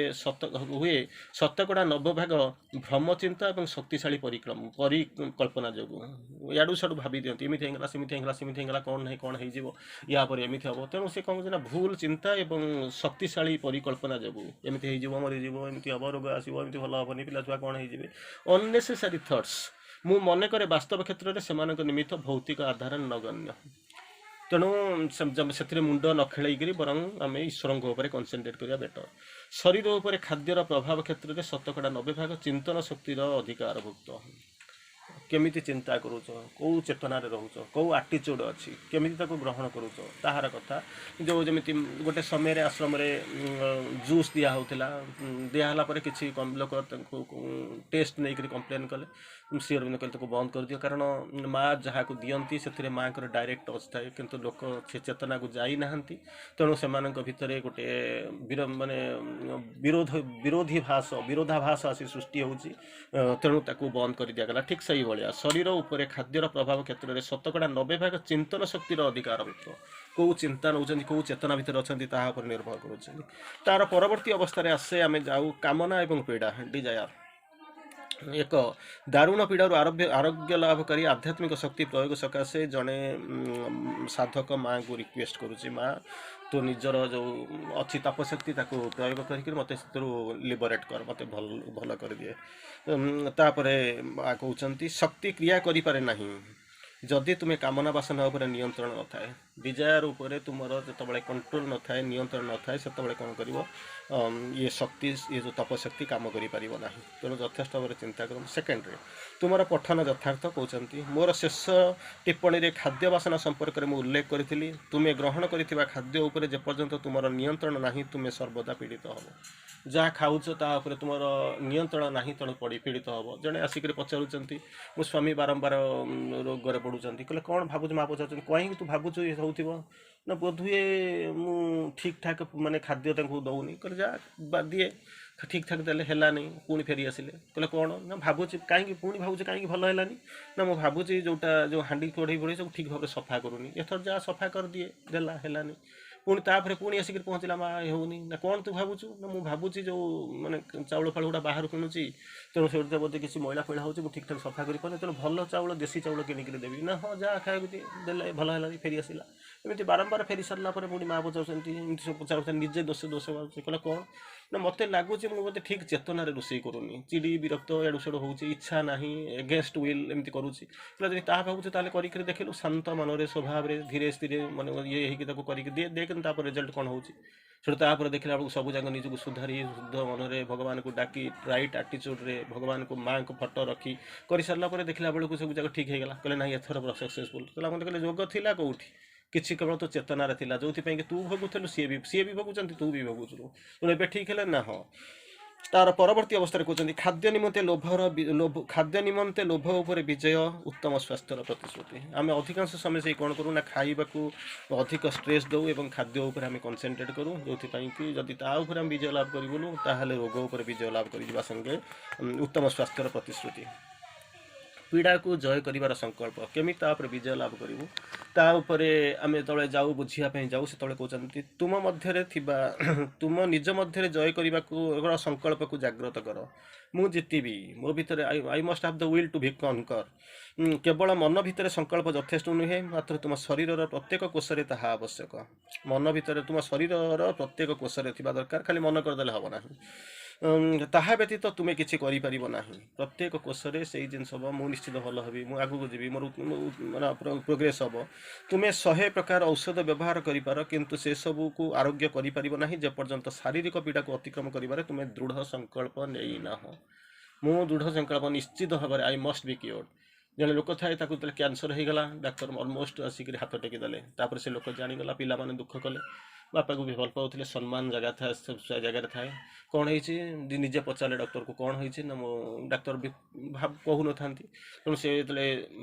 ଶତକଡ଼ା 90% ଭ୍ରମଚିନ୍ତା ଏବଂ ଶକ୍ତିଶାଳୀ ପରିକଳ୍ପନା ଯୋଗୁଁ। ଇଆଡ଼ୁ ସିଆଡ଼ୁ ଭାବି ଦିଅନ୍ତି, ଏମିତି ହେଇଗଲା, ସେମିତି ହେଇଗଲା, ସେମିତି ହେଇଗଲା, କ'ଣ ନାହିଁ କ'ଣ ହେଇଯିବ, ୟା ପରେ ଏମିତି ହେବ। ତେଣୁ ସେ କ'ଣ କରୁଛି ନା, ଭୁଲ ଚିନ୍ତା ଏବଂ ଶକ୍ତିଶାଳୀ ପରିକଳ୍ପନା ଯୋଗୁଁ ଏମିତି ହେଇଯିବ, ମରିଯିବ, ଏମିତି ହେବ, ରୋଗ ଆସିବ, ଏମିତି ଭଲ ହେବନି, ପିଲାଛୁଆ କ'ଣ ହେଇଯିବେ, ଅନନେସେସାରୀ ଥଟ୍ସ। ମୁଁ ମନେ କରେ ବାସ୍ତବ କ୍ଷେତ୍ରରେ ସେମାନଙ୍କ ନିମିତ୍ତ ଭୌତିକ ଆଧାର ନଗଣ୍ୟ। ତେଣୁ ସେଥିରେ ମୁଣ୍ଡ ନ ଖେଳେଇକରି ବରଂ ଆମେ ଈଶ୍ୱରଙ୍କ ଉପରେ କନସେନ୍ଟ୍ରେଟ୍ କରିବା ବେଟର। ଶରୀର ଉପରେ ଖାଦ୍ୟର ପ୍ରଭାବ କ୍ଷେତ୍ରରେ ଶତକଡ଼ା 90% ଚିନ୍ତନ ଶକ୍ତିର ଅଧିକାରଭୁକ୍ତ। କେମିତି ଚିନ୍ତା କରୁଛ, କେଉଁ ଚେତନାରେ ରହୁଛ, କେଉଁ ଆଟିଚ୍ୟୁଡ଼୍ ଅଛି, କେମିତି ତାକୁ ଗ୍ରହଣ କରୁଛ, ତାହାର କଥା। ଯେମିତି ଗୋଟେ ସମୟରେ ଆଶ୍ରମରେ ଜୁସ୍ ଦିଆହେଉଥିଲା, ଦିଆହେଲା ପରେ କିଛି ଲୋକ ତାଙ୍କୁ ଟେଷ୍ଟ ନେଇକରି କମ୍ପ୍ଲେନ୍ କଲେ। ଶ୍ରୀ ଅରବିନ୍ଦ କହିଲେ ତାକୁ ବନ୍ଦ କରିଦିଅ, କାରଣ ମା ଯାହାକୁ ଦିଅନ୍ତି ସେଥିରେ ମାଙ୍କର ଡାଇରେକ୍ଟ ଟଚ୍ ଥାଏ, କିନ୍ତୁ ଲୋକ ସେ ଚେତନାକୁ ଯାଇନାହାନ୍ତି। ତେଣୁ ସେମାନଙ୍କ ଭିତରେ ଗୋଟେ ବିରୋଧାଭାସ ଆସି ସୃଷ୍ଟି ହେଉଛି। ତେଣୁ ତାକୁ ବନ୍ଦ କରି ଦିଆଗଲା। ଠିକ୍ ସେଇଭଳିଆ ଶରୀର ଉପରେ ଖାଦ୍ୟର ପ୍ରଭାବ କ୍ଷେତ୍ରରେ ଶତକଡ଼ା 90% ଚିନ୍ତନ ଶକ୍ତିର ଅଧିକାରଭୁକ୍ତ। କେଉଁ ଚିନ୍ତା ନେଉଛନ୍ତି, କେଉଁ ଚେତନା ଭିତରେ ଅଛନ୍ତି, ତାହା ଉପରେ ନିର୍ଭର କରୁଛନ୍ତି। ତାର ପରବର୍ତ୍ତୀ ଅବସ୍ଥାରେ ଆସେ, ଆମେ ଯାଉ କାମନା ଏବଂ ପୀଡ଼ା, ଡିଜାୟାର। ଏକ ଦାରୁଣ ପୀଡ଼ାରୁ ଆରୋଗ୍ୟ ଲାଭ କରି ଆଧ୍ୟାତ୍ମିକ ଶକ୍ତି ପ୍ରୟୋଗ ସକାଶେ ଜଣେ ସାଧକ ମାଆଙ୍କୁ ରିକ୍ୱେଷ୍ଟ କରୁଛି, ମା ତୋ ନିଜର ଯେଉଁ ଅଛି ତପଶକ୍ତି ତାକୁ ପ୍ରୟୋଗ କରିକି ମୋତେ ସେଥିରୁ ଲିବରେଟ୍ କର, ମୋତେ ଭଲ କରିଦିଏ। ତାପରେ ମା କହୁଛନ୍ତି ଶକ୍ତି କ୍ରିୟା କରିପାରେ ନାହିଁ ଯଦି ତୁମେ କାମନା ବାସନା ଉପରେ ନିୟନ୍ତ୍ରଣ ନଥାଏ। ଡିଜାୟାର ଉପରେ ତୁମର ଯେତେବେଳେ କଣ୍ଟ୍ରୋଲ ନଥାଏ, ନିୟନ୍ତ୍ରଣ ନଥାଏ, ସେତେବେଳେ କ'ଣ କରିବ, ଇଏ ଶକ୍ତି, ଇଏ ଯେଉଁ ତପଶକ୍ତି କାମ କରିପାରିବ ନାହିଁ। ତେଣୁ ଯଥେଷ୍ଟ ଭାବରେ ଚିନ୍ତା କରନ୍ତୁ। ସେକେଣ୍ଡରେ ତୁମର ପଠନ ଯଥାର୍ଥ କହୁଛନ୍ତି, ମୋର ଶେଷ ଟିପ୍ପଣୀରେ ଖାଦ୍ୟ ବାସନା ସମ୍ପର୍କରେ ମୁଁ ଉଲ୍ଲେଖ କରିଥିଲି। ତୁମେ ଗ୍ରହଣ କରିଥିବା ଖାଦ୍ୟ ଉପରେ ଯେପର୍ଯ୍ୟନ୍ତ ତୁମର ନିୟନ୍ତ୍ରଣ ନାହିଁ, ତୁମେ ସର୍ବଦା ପୀଡ଼ିତ ହେବ। ଯାହା ଖାଉଛ ତା ଉପରେ ତୁମର ନିୟନ୍ତ୍ରଣ ନାହିଁ, ତେଣୁ ପୀଡ଼ିତ ହେବ। ଜଣେ ଆସିକରି ପଚାରୁଛନ୍ତି, ମୋ ସ୍ୱାମୀ ବାରମ୍ବାର ରୋଗରେ ପଡ଼ୁଛନ୍ତି, କହିଲେ କ'ଣ ଭାବୁଛୁ? ମା ପଚାରୁଛନ୍ତି କାହିଁକି ତୁ ଭାବୁଛୁ ଏ ହେଉଥିବ? ନା ବୋଧହୁଏ ମୁଁ ଠିକ୍ ଠାକ୍ ମାନେ ଖାଦ୍ୟ ତାଙ୍କୁ ଦେଉନି। କହିଲେ ଯା ଦିଏ, ଠିକ୍ ଠାକ୍ ଦେଲେ ହେଲାନି, ପୁଣି ଫେରି ଆସିଲେ। କହିଲେ କ'ଣ? ନା ଭାବୁଛି, କାହିଁକି ପୁଣି ଭାବୁଛି କାହିଁକି ଭଲ ହେଲାନି? ନା ମୁଁ ଭାବୁଛି ଯେଉଁ ହାଣ୍ଡି କଢ଼େଇ ଫଢ଼େଇ ସବୁ ଠିକ୍ ଭାବରେ ସଫା କରୁନି, ଏଥର ଯାହା ସଫା କରିଦିଏ, ହେଲାନି। ପୁଣି ତାପରେ ପୁଣି ଆସିକି ପହଞ୍ଚିଲା, ମା ହେଉନି। ନା କ'ଣ ତୁ ଭାବୁଛୁ? ନା ମୁଁ ଭାବୁଛି ଯେଉଁ ମାନେ ଚାଉଳ ଫାଉଳ ଗୁଡ଼ା ବାହାରୁ କିଣୁଛି, ତେଣୁ ସେଠି ବୋଧେ କିଛି ମଇଳା ଫଇଳା ହେଉଛି, ମୁଁ ଠିକ୍ ଠାକ୍ ସଫା କରିପାରୁନି, ତେଣୁ ଭଲ ଚାଉଳ, ଦେଶୀ ଚାଉଳ କିଣିକିରି ଦେବି। ନା ହଁ ଯାହା ଖାଇବାକୁ ଦେଲେ, ଭଲ ହେଲାନି, ଫେରି ଆସିଲା। ଏମିତି ବାରମ୍ବାର ଫେରି ସାରିଲା ପରେ ପୁଣି ମା ପଚାରୁଛନ୍ତି, ଏମିତି ସବୁ ପଚାରୁଛନ୍ତି, ନିଜେ ଦୋଷ ଭାବୁଛି। କହିଲା କ'ଣ? ନା ମୋତେ ଲାଗୁଛି ମୁଁ ବୋଧେ ଠିକ୍ ଚେତନାରେ ରୋଷେଇ କରୁନି, ଚିଡ଼ି ବିରକ୍ତ ଏଡ଼ୁ ସେଡ଼ୁ ହେଉଛି, ଇଚ୍ଛା ନାହିଁ, ଏଗେନ୍ଷ୍ଟ ୱିଲ୍ ଏମିତି କରୁଛି। କହିଲା ଯଦି ତାହା ଭାବୁଛୁ ତାହେଲେ କରିକିରି ଦେଖିଲୁ, ଶାନ୍ତ ମନରେ ସ୍ୱଭାବରେ ଧୀରେ ସ୍ଥିରେ ମାନେ ଇଏ ହେଇକି ତାକୁ କରିକି ଦେଖ ତାପରେ ରେଜଲ୍ଟ କ'ଣ ହେଉଛି। ସେଠୁ ତାପରେ ଦେଖିଲା ବେଳକୁ ସବୁଯାକ ନିଜକୁ ସୁଧାରି ଶୁଦ୍ଧ ମନରେ ଭଗବାନଙ୍କୁ ଡାକି ରାଇଟ୍ ଆଟିଚ୍ୟୁଡ଼୍ରେ ଭଗବାନଙ୍କୁ ମାଆଙ୍କ ଫଟୋ ରଖି କରିସାରିଲା ପରେ ଦେଖିଲା ବେଳକୁ ସବୁ ଯାକ ଠିକ୍ ହେଇଗଲା। କହିଲେ ନାହିଁ ଏଥର ପୁରା ସକ୍ସେସଫୁଲ୍। କହିଲା ମୋତେ କହିଲେ ଯୋଗ ଥିଲା କେଉଁଠି? କିଛି କେବଳ ତ ଚେତନାରେ ଥିଲା, ଯେଉଁଥିପାଇଁ କି ତୁ ଭୋଗୁଥିଲୁ, ସିଏ ବି ଭୋଗୁଛନ୍ତି, ତୁ ବି ଭୋଗୁଛୁ। ତେଣୁ ଏବେ ଠିକ୍ ହେଲେ ନା? ହଁ। ତାର ପରବର୍ତ୍ତୀ ଅବସ୍ଥାରେ କହୁଛନ୍ତି ଖାଦ୍ୟ ନିମନ୍ତେ ଲୋଭ ଉପରେ ବିଜୟ ଉତ୍ତମ ସ୍ୱାସ୍ଥ୍ୟର ପ୍ରତିଶ୍ରୁତି। ଆମେ ଅଧିକାଂଶ ସମୟ ସେଇ କ'ଣ କରୁ ନା, ଖାଇବାକୁ ଅଧିକ ଷ୍ଟ୍ରେସ୍ ଦେଉ ଏବଂ ଖାଦ୍ୟ ଉପରେ ଆମେ କନସେନ୍ଟ୍ରେଟ୍ କରୁ, ଯେଉଁଥିପାଇଁ କି ଯଦି ତା ଉପରେ ଆମେ ବିଜୟ ଲାଭ କରିବୁନୁ, ତାହେଲେ ରୋଗ ଉପରେ ବିଜୟ ଲାଭ କରିଯିବା ସଙ୍ଗେ ଉତ୍ତମ ସ୍ୱାସ୍ଥ୍ୟର ପ୍ରତିଶ୍ରୁତି। ପୀଡ଼ାକୁ ଜୟ କରିବାର ସଂକଳ୍ପ, କେମିତି ତା ଉପରେ ବିଜୟ ଲାଭ କରିବୁ, ତା ଉପରେ ଆମେ ଯେତେବେଳେ ଯାଉ ବୁଝିବା ପାଇଁ ଯାଉ, ସେତେବେଳେ କହୁଛନ୍ତି ତୁମ ନିଜ ମଧ୍ୟରେ ଜୟ କରିବାକୁ ସଂକଳ୍ପକୁ ଜାଗ୍ରତ କର। ମୁଁ ଜିତିବି, ମୋ ଭିତରେ I must have the will to conquer. କେବଳ ମନ ଭିତରେ ସଂକଳ୍ପ ଯଥେଷ୍ଟ ନୁହେଁ, ମାତ୍ର ତୁମ ଶରୀରର ପ୍ରତ୍ୟେକ କୋଷରେ ତାହା ଆବଶ୍ୟକ। ମନ ଭିତରେ ତୁମ ଶରୀରର ପ୍ରତ୍ୟେକ କୋଷରେ ଥିବା ଦରକାର, ଖାଲି ମନ କରିଦେଲେ ହେବ ନାହିଁ। ତାହା ବ୍ୟତୀତ ତୁମେ କିଛି କରିପାରିବ ନାହିଁ। ପ୍ରତ୍ୟେକ କୋଷରେ ସେଇ ଜିନିଷ ହେବ, ମୁଁ ନିଶ୍ଚିତ ଭଲ ହେବି, ମୁଁ ଆଗକୁ ଯିବି, ମୋର ମାନେ ପ୍ରୋଗ୍ରେସ୍ ହେବ। ତୁମେ 100 ପ୍ରକାର ଔଷଧ ବ୍ୟବହାର କରିପାର, କିନ୍ତୁ ସେସବୁକୁ ଆରୋଗ୍ୟ କରିପାରିବ ନାହିଁ ଯେପର୍ଯ୍ୟନ୍ତ ଶାରୀରିକ ପୀଡ଼ାକୁ ଅତିକ୍ରମ କରିବାରେ ତୁମେ ଦୃଢ଼ ସଂକଳ୍ପ ନେଇନାହଁ। ମୁଁ ଦୃଢ଼ ସଂକଳ୍ପ ନିଶ୍ଚିତ ଭାବରେ ଆଇ ମଷ୍ଟ ବି କ୍ୟୁର୍ଡ। ଜଣେ ଲୋକ ଥାଏ, ତାକୁ ଯେତେବେଳେ କ୍ୟାନ୍ସର ହେଇଗଲା, ଡାକ୍ତର ଅଲମୋଷ୍ଟ ଆସିକରି ହାତ ଟେକି ଦେଲେ। ତାପରେ ସେ ଲୋକ ଜାଣିଗଲା, ପିଲାମାନେ ଦୁଃଖ କଲେ, ବାପାକୁ ବି ଭଲ ପାଉଥିଲେ, ସମ୍ମାନ ଜାଗାରେ ଥାଏ। କ'ଣ ହେଇଛି ନିଜେ ପଚାରିଲେ ଡକ୍ଟରକୁ, କ'ଣ ହେଇଛି? ନା ମୁଁ ଡାକ୍ତର ବି କହୁନଥାନ୍ତି। ତେଣୁ ସେ ଯେତେବେଳେ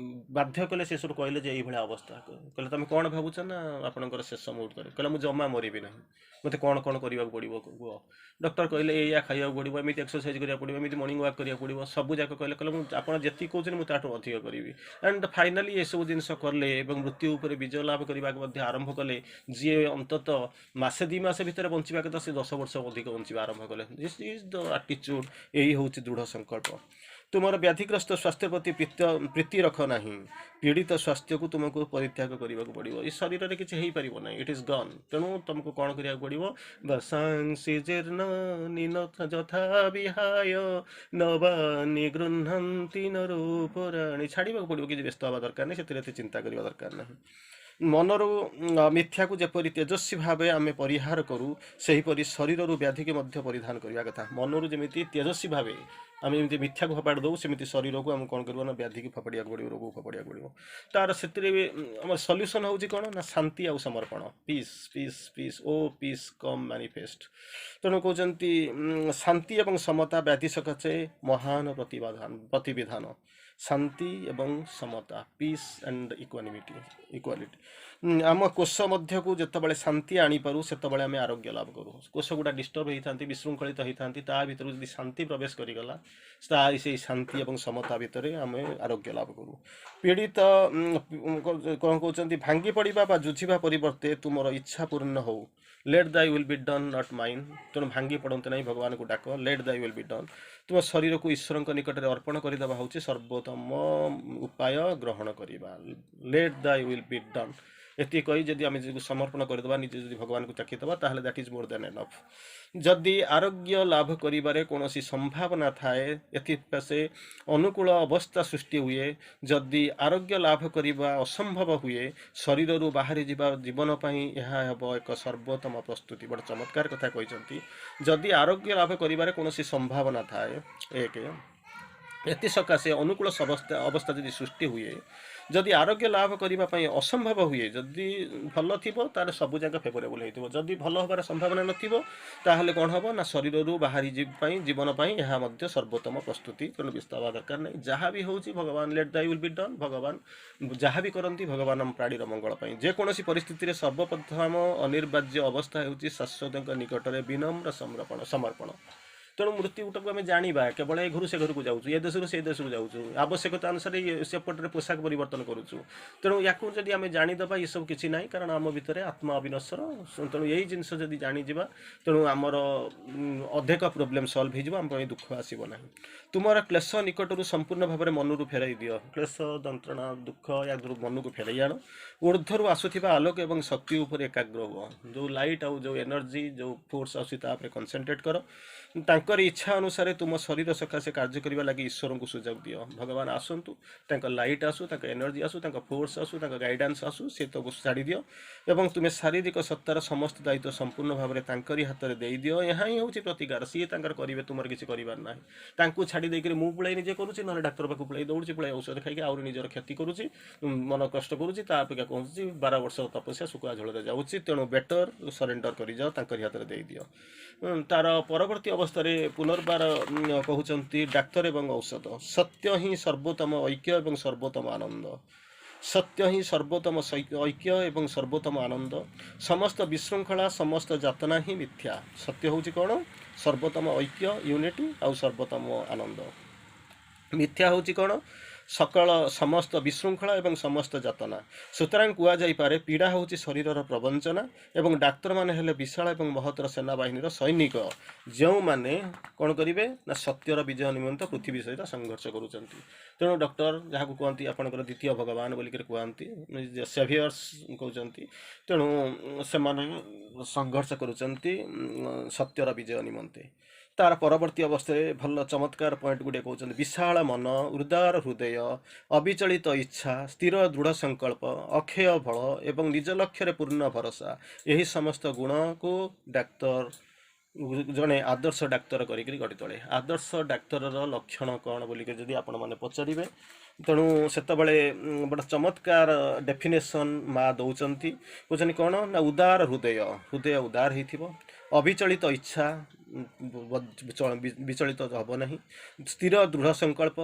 ବାଧ୍ୟ କଲେ, ସେ ସବୁ କହିଲେ ଯେ ଏଇଭଳିଆ ଅବସ୍ଥା। କହିଲେ ତୁମେ କ'ଣ ଭାବୁଛ? ନା ଆପଣଙ୍କର ଶେଷ ମୁହୂର୍ତ୍ତରେ। କହିଲା ମୁଁ ଜମା ମରିବି ନାହିଁ, ମୋତେ କ'ଣ କ'ଣ କରିବାକୁ ପଡ଼ିବ କୁହ। ଡକ୍ଟର କହିଲେ ଏଇଆ ଖାଇବାକୁ ପଡ଼ିବ, ଏମିତି ଏକ୍ସରସାଇଜ୍ କରିବାକୁ ପଡ଼ିବ, ଏମିତି ମର୍ଣ୍ଣିଂ ୱାକ୍ କରିବାକୁ ପଡ଼ିବ, ସବୁ ଯାକ କହିଲେ। କହିଲେ ମୁଁ ଆପଣ ଯେତିକି କହୁଛନ୍ତି ମୁଁ ତାଠୁ ଅଧିକ କରିବି। ଆଣ୍ଡ ଫାଇନାଲି ଏସବୁ ଜିନିଷ କଲେ ଏବଂ ମୃତ୍ୟୁ ଉପରେ ବିଜୟ ଲାଭ କରିବାକୁ ମଧ୍ୟ ଆରମ୍ଭ କଲେ। ଯିଏ ଅନ୍ତତଃ ମାସେ 2 ମାସ ଭିତରେ ବଞ୍ଚିବା କଥା, ସେ 10 ବର୍ଷ ଅଧିକ ବଞ୍ଚିବା ଆରମ୍ଭ କଲେ। ଦିସ୍ ଇଜ୍ ଦ ଆଟିଚ୍ୟୁଡ୍। ଏଇ ହେଉଛି ଦୃଢ଼ ସଂକଳ୍ପ। ତୁମର ବ୍ୟାଧିଗ୍ରସ୍ତ ସ୍ୱାସ୍ଥ୍ୟ ପ୍ରତି ପ୍ରୀତି ରଖ ନାହିଁ। ପୀଡ଼ିତ ସ୍ୱାସ୍ଥ୍ୟକୁ ତୁମକୁ ପରିତ୍ୟାଗ କରିବାକୁ ପଡ଼ିବ। ଏ ଶରୀରରେ କିଛି ହେଇପାରିବ ନାହିଁ, ଇଟ୍ ଇଜ୍ ଗନ୍। ତେଣୁ ତୁମକୁ କ'ଣ କରିବାକୁ ପଡ଼ିବ? ବସାଂସି ଜୀର୍ଣ୍ଣାନି ଯଥା ବିହାୟ ନବାନି ଗୃହ୍ଣନ୍ତି ନରୋପରାଣୀ। ଛାଡ଼ିବାକୁ ପଡ଼ିବ, କିଛି ବ୍ୟସ୍ତ ହେବା ଦରକାର ନାହିଁ, ସେଥିରେ ଏତେ ଚିନ୍ତା କରିବା ଦରକାର ନାହିଁ। ମନରୁ ମିଥ୍ୟାକୁ ଯେପରି ତେଜସ୍ୱୀ ଭାବେ ଆମେ ପରିହାର କରୁ, ସେହିପରି ଶରୀରରୁ ବ୍ୟାଧିକୁ ମଧ୍ୟ ପରିଧାନ କରିବା କଥା। ମନରୁ ଯେମିତି ତେଜସ୍ୱୀ ଭାବେ ଆମେ ଏମିତି ମିଥ୍ୟାକୁ ଫୋପାଡ଼ି ଦେଉ, ସେମିତି ଶରୀରକୁ ଆମକୁ କ'ଣ କରିବ? ନା ବ୍ୟାଧିକୁ ଫୋପାଡ଼ିବାକୁ ପଡ଼ିବ, ରୋଗକୁ ଫୋପାଡ଼ିବାକୁ ପଡ଼ିବ। ତାର ସେଥିରେ ବି ଆମର ସଲ୍ୟୁସନ୍ ହେଉଛି କ'ଣ? ନା ଶାନ୍ତି ଆଉ ସମର୍ପଣ। ପିସ୍ ପିସ୍ ପିସ୍ ଓ ପିସ୍ କମ୍ ମ୍ୟାନିଫେଷ୍ଟ। ତେଣୁ କହୁଛନ୍ତି ଶାନ୍ତି ଏବଂ ସମତା ବ୍ୟାଧି ସକାଶେ ମହାନ ପ୍ରତିବିଧାନ। ଶାନ୍ତି ଏବଂ ସମତା, ପିସ୍ ଆଣ୍ଡ ଇକ୍ୱାଲିଟି। ଆମ କୋଷ ମଧ୍ୟକୁ ଯେତେବେଳେ ଶାନ୍ତି ଆଣିପାରୁ, ସେତେବେଳେ ଆମେ ଆରୋଗ୍ୟ ଲାଭ କରୁ। କୋଷ ଗୁଡ଼ା ଡିଷ୍ଟର୍ବ ହେଇଥାନ୍ତି, ବିଶୃଙ୍ଖଳିତ ହେଇଥାନ୍ତି, ତା ଭିତରୁ ଯଦି ଶାନ୍ତି ପ୍ରବେଶ କରିଗଲା, ସେଇ ଶାନ୍ତି ଏବଂ ସମତା ଭିତରେ ଆମେ ଆରୋଗ୍ୟ ଲାଭ କରୁ। ପୀଡ଼ିତ କ'ଣ କହୁଛନ୍ତି? ଭାଙ୍ଗି ପଡ଼ିବା ବା ଜୁଝିବା ପରିବର୍ତ୍ତେ ତୁମର ଇଚ୍ଛା ପୂର୍ଣ୍ଣ ହେଉ। Let thy will be done not mine. तेणु भांगी पड़ते ना भगवान को डाक let thy will be done. तुम शरीर को ईश्वर निकट में अर्पण करदेवा हूँ सर्वोत्तम उपाय ग्रहण करवा। Let thy will be done एति कही जदि आम समर्पण करदेवा निजे जदि भगवान को चाखीदेवा ताहले that is more than enough. जदि आरोग्य लाभ करिबारे कौनसी संभावना थाए एथिपासे अनुकूल अवस्था सृष्टि हुए, जदि आरोग्य लाभ करिबा असंभव हुए शरीर रु बाहरी जीवा जीवन पई यह हेबो एक सर्वोत्तम प्रस्तुति। बड़ चमत्कार कथा कहते। जदि आरोग्य लाभ करिबारे कौनसी संभावना थाए एक एति सकाशे अनुकूल अवस्था जदि सृष्टि हुए, जदि आरोग्य लाभ करने असंभव हुए, जदि भल थी तार सब जगह फेवरेबल हो, जदि भल हबार संभावना नथिबो ताहले कौन हम ना शरीर रु बाहरी जीवन यह सर्वोत्तम प्रस्तुति। तेणु व्यस्त हवा दरकार नहीं। जहाँ भी हूँ भगवान let thy will be done. भगवान जहाँ भी करती भगवान प्राणीर मंगल जेकोसी परिस्थिति सर्वप्रथम अनिर्वाज्य अवस्था होची शाश्वत निकट में विनम्र समर्पण। तेणु मृत्युटाक आम जाना केवल ए घर से घर को जाऊँ, ए देश से देश को जाऊँ, आवश्यकता अनुसार सेपटे पोशाक परिवर्तन करुचु। तेणु या आम जानीदे ये सब किसी ना, कारण आम भितर आत्मा अविनश्वर। तेणु यही जिनस जब जाणीजा तेणु आमर अधिक प्रोब्लेम सल्व होम दुख आसना। तुमर क्लेश निकटर संपूर्ण भाव में मनरू फेरई दि। क्लेश जंत्रणा दुख या मन को फेरई आण। ऊर्ध्वर आसुवा आलोक और शक्ति उपर एकाग्र हुआ। जो लाइट आउ जो एनर्जी जो फोर्स आसुपर कनसेंट्रेट कर। तांकर इच्छा अनुसार तुम शरीर सकाशे कार्य करने लगे ईश्वर को सुजोग दियो। भगवान आसतु, लाइट आसू, एनर्जी आसू, फोर्स आसू, गाइडेंस आसू, से तो छाड़ी दियो एवं तुम्हें शारीरिक सत्तार समस्त दायित्व संपूर्ण भाव में हाथ में दे दियो। यहाँ ही हूँ प्रतिकार। सी करेंगे, तुम किसी कर ना। छाड़ी देकर मुझे पलाई निजे करुँच ना डाक्तर पाक पलाई दौड़ी पलाई औषध खाई आउरी निजर क्षति करुँच मन कष्ट करुँच अपेक्षा कहूँ 12 वर्ष तपस्या शुकुआ झोल जाऊँगी। तेणु बेटर सरेंडर कर जाओ, हाथ में दे दियो। तार परवर्ती अवस्था पुनर्बार कहते डाक्तर एवं औषध। सत्य ही सर्वोत्तम ऐक्य एवं सर्वोत्तम आनंद। सत्य ही सर्वोत्तम ऐक्य एवं सर्वोत्तम आनंद। समस्त विशृंखला समस्त जातना ही मिथ्या। सत्य हूँ कौन? सर्वोत्तम ऐक्य यूनिटी आउ सर्वोत्तम आनंद। मिथ्या हूँ कौन? सकल समस्त विशृंखला एवं समस्त जातना। सुतरां कहुपर पीड़ा हूँ शरीर प्रवंचना एवं डाक्तर माने हेले विशाल एवं महतर सेनाबाहिनी सैनिक जो मैंने कौन करेंगे ना सत्यर विजय निमित्त पृथ्वी सहित संघर्ष करुँच। तेणु डॉक्टर जहाँ कहती आपंकर द्वितीय भगवान बोलिक कहती सेभियर्स कहते। तेणु से संघर्ष करुँच सत्यर विजय निमंते। तार परवर्ती अवस्था भल चमत्कार पॉइंट गुड़े कहते विशाल मन, उदार हृदय, अविचलित इच्छा, स्थिर दृढ़ संकल्प, अक्षय बल एवं निज लक्ष्य पूर्ण भरोसा। यही समस्त गुण को डाक्तर जड़े आदर्श डाक्तर करी गढ़ी तोले। आदर्श डाक्तर लक्षण कौन बोलिक जदि आपण मैंने पचारे तेणु से बड़ा चमत्कार डेफिनेशन माँ दौरान कहते कौन ना उदार हृदय, हृदय उदार हो, अविचलित इच्छा विचलित हम ना, स्थिर दृढ़ संकल्प,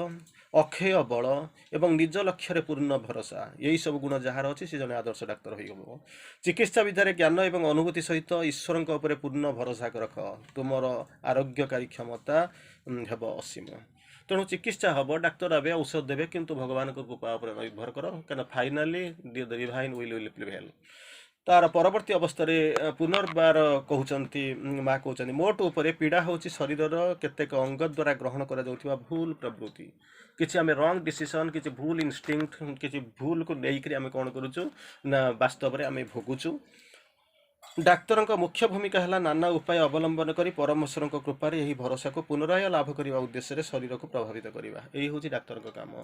अक्षय बल एवं निज लक्ष्य पूर्ण भरोसा। यही सब गुण जार अच्छी से जन आदर्श डाक्तर हो। चिकित्सा विद्यार ज्ञान एवं अनुभूति सहित ईश्वर पूर्ण भरोसा रख। तुमर आरोग्यकारी क्षमता हेब असीम। तेणु चिकित्सा हम डाक्तर आवे औषध देवे किंतु भगवान को कृपा पर निर्भर कर क्या finally the divine will prevail. तार परवर्ती अवस्था पुनर्बार कहते माँ कहते मोट उपर पीड़ा हूँ शरीर केतेक अंग द्वारा ग्रहण कर भूल प्रवृत्ति। किसी आम रंग डिसीजन, किसी भूल इनस्टिंक्ट, किसी भूल को लेकर आम कौन करुचु ना वास्तव में आम भोगुचु। डाक्तर मुख्य भूमिका है नाना उपाय अवलंबन कर परमेश्वर कृपार यही भरोसा को पुनराय लाभ करने उद्देश्य शरीर को प्रभावित करवा। यही हूँ डाक्तर काम।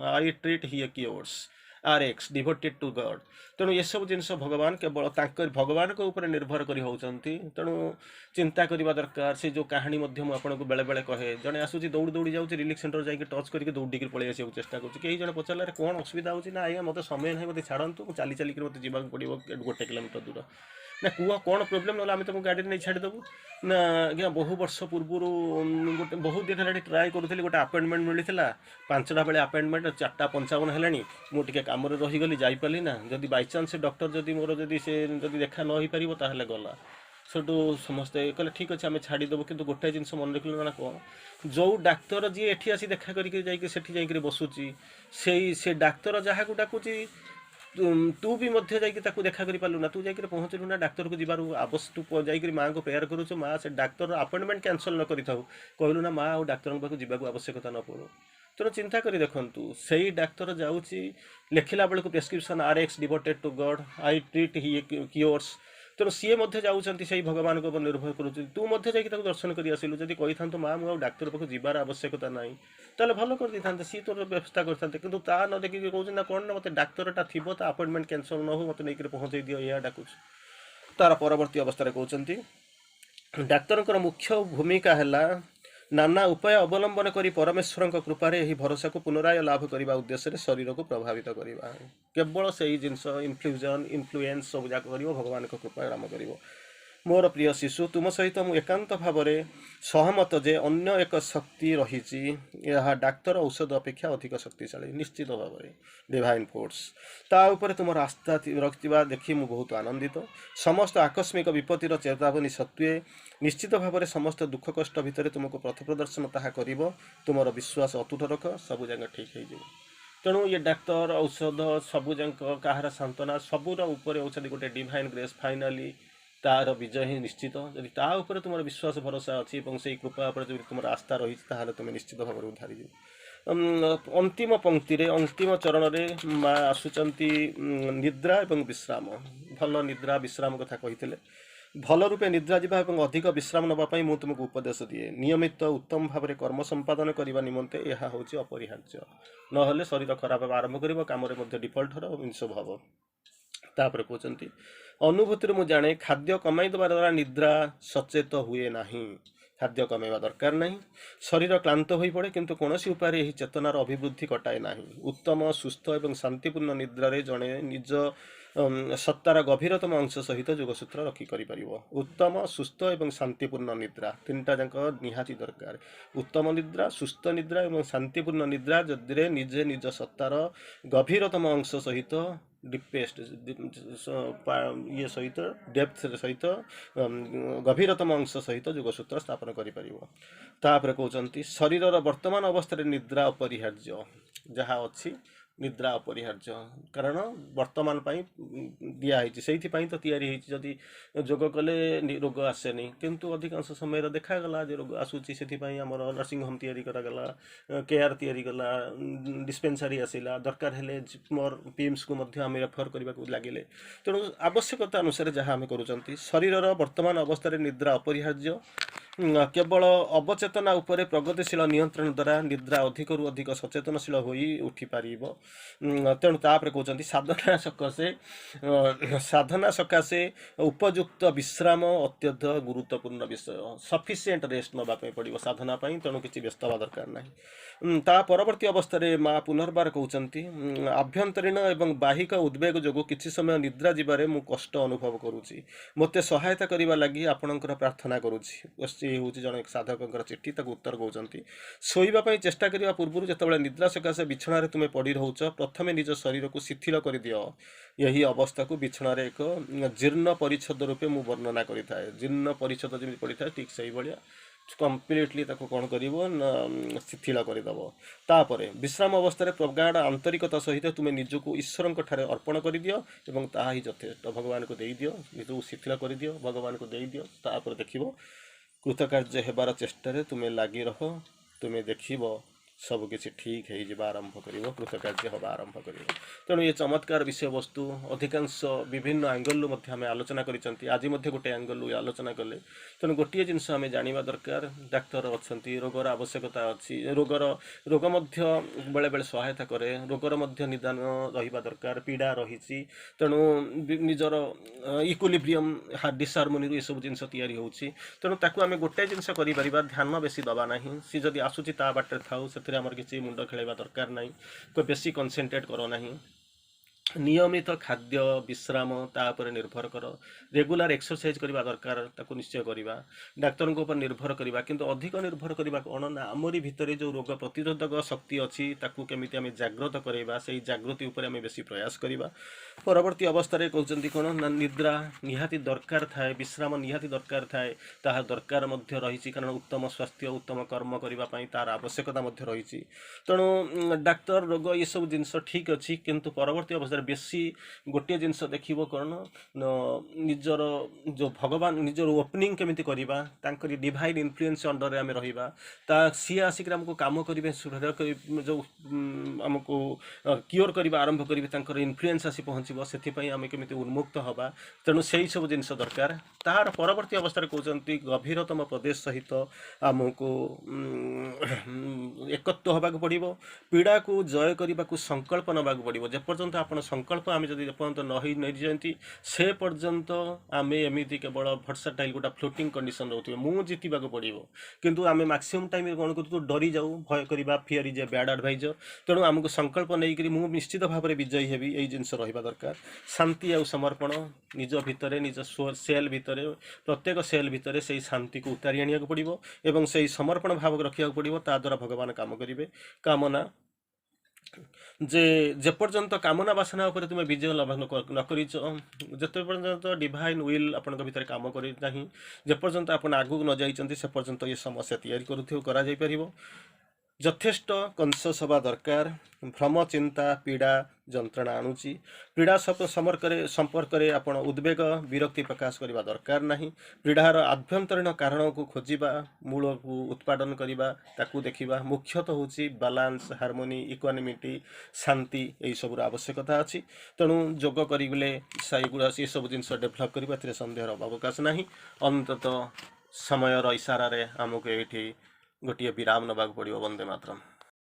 I treat he cures RX devoted to God. तेणु ये सब जिन भगवान केवल भगवान के ऊपर निर्भर कर होती। तेणु चिंता करने दरकार। से जो कहानी आपको बेले बेले कहे जड़े आसूँ दौड़ दौड़ी जाऊँ रिलीफ सेंटर जाकि टच करके दौड़ी पलि आसा चेष्टा करें। जन पचारे कौन असुविधा होती ना आज्ञा मत समय ना मत छाड़ू चली चलिक मत जावाक पड़ो 1 किलोमीटर दूर ना कह कौन प्रोब्लेम ना आम तुमको गाड़ी नहीं छाड़देबू ना आज्ञा। बहु वर्ष पूर्व गोटे बहुत दिन है ट्राए करूँ गोटे अपॉइंटमेंट मिलता 5टा बेले अपॉइंटमेंट 4:55 है मुझे कम रहीगली जापारि ना। जदि बाईचान्स डॉक्टर जदि मोर जदि से जदि देखा न हो पार ताहले गला सेठू समस्ते कहले ठीक अच्छे आम छाड़देबू किंतु गोटे जिन मन रखिल ना कौन जो डाक्तर जी एठी आसी देखा करके बसुची से डाक्तर जहाँ को डाकुची तू भी मध्य जाइए ताकू देखा कर पालू ना तू जाकर पहुँचलु ना डाक्तर को जीवार आवश्यक तू जाकर माँ को प्रेयर करुଛୁ माँ से डाक्तर अपॉइंटमेंट कैंसल न करिथाउ कहलु ना माँ आ डाक्तर पाखु जीवाक आवश्यकता न पड़ू तेणु चिंता करी देखु से डाक्तर जाऊँगी लेखिला बेलू prescription RX devoted to God I treat he cures तेणु सी जाऊँच से भगवान निर्भर करुँच तू जाकि दर्शन कर आसिलु जदि कही था माँ मुझे डाक्तर पाखु जीवार आवश्यकता ना ताले भल कर दी था सी तोर व्यवस्था करते कि ता न देखिए कौन ना कौन ना मत डाक्तरटा थी अपॉइंटमेंट कैंसल न हो मत नहीं पहुँचे दियो या डाकुच तार परवर्ती अवस्था कहते डाक्तर मुख्य भूमिका है नाना उपाय अवलंबन करी परमेश्वर कृपार यही भरोसा को पुनराय लाभ करने उद्देश्य शरीर को प्रभावित करवा केवल से ही जिनस इन्फ्लुजन इन्फ्लुएंस सब जाक कर भगवान कृपा काम कर मोर प्रिय शिशु तुम सहित मु एकांत भाव सहमत जे अन्य एक शक्ति रही डाक्तर औषध अपेक्षा अधिक शक्तिशाली निश्चित भाव में डिवाइन फोर्स ता ऊपर तुम आस्था रखा देखी मु बहुत आनंदित समस्त आकस्मिक विपत्तिर चेतावनी सत्वे निश्चित भाव में समस्त दुख कष्ट भितर तुमको पथ प्रदर्शन ताहा करिवो तुमर विश्वास अतुट रख सबू जाक ठीक हो तेणु ये डाक्तर औषध सबूजाक कहार सांत्वना सबूर उपर औषधि गोटे डिवाइन ग्रेस फाइनाली तार विजय ही निश्चित जदि ता ऊपर तुम विश्वास भरोसा अच्छी से कृपा उपर जो तुम आस्था रही तुम निश्चित भाव में उद्धारी अंतिम पंक्ति अंतिम चरण में माँ आसुचंती निद्रा एवं विश्राम भल निद्रा विश्राम कथा कही भल रूपे निद्रा जावा और अधिक विश्राम नापी मुझे तुमको उपदेश दिए नियमित उत्तम भाव में कर्म संपादन करने निमंते यह हूँ अपरिहार्य ना शरीर खराब आरंभ कर कम डिफल्ट हर जिनस भाव तापर कहते अनुभूति मु जाने खाद्य कमाई देवा द्वारा निद्रा सचेत हुए ना खाद्य कमेवा दरकार नहीं शरीर क्लांत हो पड़े किंतु कौन उपाय यही चेतनार अभिवृद्धि घटाए ना उत्तम सुस्थ और शांतिपूर्ण निद्रारे जड़े निज सत्तार गभीरतम अंश सहित जोगसूत्र रखी कर उत्तम सुस्थ और शांतिपूर्ण निद्रा तीनटा जाक निहाती दरकार उत्तम निद्रा सुस्थ निद्रा और शांतिपूर्ण निद्रा जदि निजे निज सत्तार गभीरतम अंश सहित डिपेस्ट ये सहित डेप्थ सहित गभीरतम अंश सहित जोगसूत्र स्थापन कर कहते शरीर वर्तमान अवस्था निद्रा अपरिहार्य जहाँ अच्छी निद्रा अपरिहार्य कारण वर्तमान दिखाई से तो तैयारी जोग कले रोग आसेनी किंतु अधिकांश समय देखागला रोग आसूची से नर्सिंग होम तैयारी करागला केयर तैयारी गला डिस्पेंसारी आसला दरकार हेले मोर पीएम्स को आम रेफर करने को लगे तेणु आवश्यकता अनुसार जहाँ आम कर शरीर वर्तमान अवस्था निद्रा अपरिहार्य केवल अवचेतना उपरे प्रगतिशील नियंत्रण द्वारा निद्रा अधिक रु अधिक सचेतनशील हो उठी पार तेणु तापर कहते साधना सकाशे उपयुक्त विश्राम अत्यंत गुरुत्वपूर्ण विषय सफिसीयंट रेस्ट नापी पड़ो साधना तेणु किसी व्यस्त हवा दरकार ना ता परवर्ती अवस्था माँ पुनर्बार कहते आभ्यंतरीण एवं बाहिक उद्वेग जो किसी समय निद्रा जीवार मु कष्ट अनुभव करुँची मते सहायता करने लगी आपणकर प्रार्थना करुँची हूँ जन साधक चिठी उत्तर कहते शोवाई चेष्टा करने पूर्व जो निद्रा सकाशे बिछणार तुम्हें पड़ी रोच प्रथमे निज शरीर को शिथिल कर दियो यही अवस्था को बिछणार एक जीर्ण परिच्छद रूपे मु वर्णना करें जीर्ण परिच्छद जमी पड़ी था ठीक से भाया कम्प्लीटली कौन कर शिथिल करदेव तापर विश्राम अवस्था प्रगाढ़ आंतरिकता सहित तुम्हें निजक ईश्वर अर्पण कर दियो एवं ताहा ही यथेष्ट भगवान को दे दियो निजक शिथिल कर दियो भगवान को दे दियो तापर देखिबो कृतकार्य हेबार चेष्टा तुम्हें लगी रह तुम्हें देखिबो सबकिछि ठीक हो आरंभ कर कृतकार्य हवा आरंभ कर तेणु ये चमत्कार विषय वस्तु अधिकांश विभिन्न एंगल आम आलोचना करी आज गोटे एंगल आलोचना कले तेणु गोटे जिनस आम जाना दरकार डाक्तर अच्छा रोगर आवश्यकता अच्छी रोगर रोग बेले बेले सहायता करे रोगर निदान रहा दरकार पीड़ा रही तेणु निजर इक्विलिब्रियम डिसहार्मोनी ये सब जिनस तैयारी होची तेणु ताकू आम गोटे जिनस कर ध्यान बेसी दबा ना सी जदि आसूची ता बाटे थाऊ आमर किसी मुंड खेलवा दरकार ना कोई बेसी कनसेंट्रेट करो ना नियमित खाद्य विश्राम तापर निर्भर कर रेगुलर एक्सरसाइज करवा दरकार ताको निश्चय करवा डाक्तर ऊपर निर्भर करवा किंतु अधिक निर्भर करवा कौन ना आमरी भितर जो रोग प्रतिरोधक शक्ति अच्छी ताकू केमिति आम जागृत करवा से जागृति उपर आम बेसी प्रयास करवा परवर्ती अवस्था कहते कौन ना निद्रा निहाती दरकार थाए विश्राम निहाती दरकार थाए ताहा दरकार रही कारण उत्तम स्वास्थ्य उत्तम कर्म करने तार आवश्यकता रही तेणु डाक्तर रोग ये सब जिनस ठीक अच्छी किंतु परवर्ती अवस्था ନିଜର ବେଶୀ ଗୋଟିଏ ଜିନିଷ ଦେଖିବ କ'ଣ ନିଜର ଯେଉଁ ଭଗବାନ ନିଜର ଓପନିଂ କେମିତି କରିବା ତାଙ୍କରି ଡିଭାଇନ୍ ଇନଫ୍ଲୁଏନ୍ସ ଅଣ୍ଡରରେ ଆମେ ରହିବା ସିଏ ଆସିକି ଆମକୁ କାମ କରିବେ ଯେଉଁ ଆମକୁ କିଓର କରିବା ଆରମ୍ଭ କରିବେ ତାଙ୍କର ଇନଫ୍ଲୁଏନ୍ସ ଆସି ପହଞ୍ଚିବ ସେଥିପାଇଁ ଆମେ କେମିତି ଉନ୍ମୁକ୍ତ ହେବା ତେଣୁ ସେଇ ସବୁ ଜିନିଷ ଦରକାର ତାହାର ପରବର୍ତ୍ତୀ ଅବସ୍ଥାରେ କହୁଛନ୍ତି ଗଭୀରତମ ପ୍ରଦେଶ ସହିତ ଆମକୁ ଏକତ୍ୱ ହେବାକୁ ପଡ଼ିବ ପୀଡ଼ାକୁ ଜୟ କରିବାକୁ ସଂକଳ୍ପ ନେବାକୁ ପଡ଼ିବ ଯେପର୍ଯ୍ୟନ୍ତ ଆପଣ ସଂକଳ୍ପ ଆମେ ଯଦି ଯେପର୍ଯ୍ୟନ୍ତ ନେଇଯାଆନ୍ତି ସେ ପର୍ଯ୍ୟନ୍ତ ଆମେ ଏମିତି କେବଳ ଭର୍ସାଟାଇଲ୍ ଗୋଟେ ଫ୍ଲୋଟିଂ କଣ୍ଡିସନ୍ ରହୁଥିବେ ମୁଁ ଜିତିବାକୁ ପଡ଼ିବ କିନ୍ତୁ ଆମେ ମ୍ୟାକ୍ସିମମ୍ ଟାଇମ୍ରେ କ'ଣ କରୁଛୁ ଡରି ଯାଉ ଭୟ କରିବା fear is a bad adviser ତେଣୁ ଆମକୁ ସଂକଳ୍ପ ନେଇକରି ମୁଁ ନିଶ୍ଚିତ ଭାବରେ ବିଜୟୀ ହେବି ଏଇ ଜିନିଷ ରହିବା ଦରକାର ଶାନ୍ତି ଆଉ ସମର୍ପଣ ନିଜ ଭିତରେ ନିଜ ସେଲ୍ ଭିତରେ ପ୍ରତ୍ୟେକ ସେଲ୍ ଭିତରେ ସେଇ ଶାନ୍ତିକୁ ଉତାରି ଆଣିବାକୁ ପଡ଼ିବ ଏବଂ ସେଇ ସମର୍ପଣ ଭାବକୁ ରଖିବାକୁ ପଡ଼ିବ ତା ଦ୍ୱାରା ଭଗବାନ କାମ କରିବେ କାମନା ଯେପର୍ଯ୍ୟନ୍ତ କାମନା ବାସନା ଉପରେ ତୁମେ ବିଜୟ ଲାଭ ନ କରିଛ ଯେତେ ପର୍ଯ୍ୟନ୍ତ ଡିଭାଇନ୍ ୱିଲ୍ ଆପଣଙ୍କ ଭିତରେ କାମ କରି ନାହିଁ ଯେପର୍ଯ୍ୟନ୍ତ ଆପଣ ଆଗକୁ ନ ଯାଇଛନ୍ତି ସେ ପର୍ଯ୍ୟନ୍ତ ଏ ସମସ୍ୟା ତିଆରି କରାଯାଇପାରିବ ଯଥେଷ୍ଟ କନସିୟସ୍ ହେବା ଦରକାର ଭ୍ରମ ଚିନ୍ତା ପୀଡ଼ା ଯନ୍ତ୍ରଣା ଆଣୁଛି ପୀଡ଼ା ସମ୍ପର୍କରେ ଆପଣ ଉଦ୍ବେଗ ବିରକ୍ତି ପ୍ରକାଶ କରିବା ଦରକାର ନାହିଁ ପୀଡ଼ାର ଆଭ୍ୟନ୍ତରୀଣ କାରଣକୁ ଖୋଜିବା ମୂଳକୁ ଉତ୍ପାଦନ କରିବା ତାକୁ ଦେଖିବା ମୁଖ୍ୟତଃ ହେଉଛି ବାଲାନ୍ସ ହାରମୋନି ଇକ୍ୱାନିମିଟି ଶାନ୍ତି ଏଇସବୁର ଆବଶ୍ୟକତା ଅଛି ତେଣୁ ଯୋଗ କରିଲେ ଏସବୁ ଜିନିଷ ଡେଭଲପ୍ କରିବା ଏଥିରେ ସନ୍ଦେହର ଅବକାଶ ନାହିଁ ଅନ୍ତତଃ ସମୟର ଇସାରାରେ ଆମକୁ ଏଇଠି ଗୋଟିଏ ବିରାମ ନେବାକୁ ପଡ଼ିବ ବନ୍ଦେ ମାତରମ୍।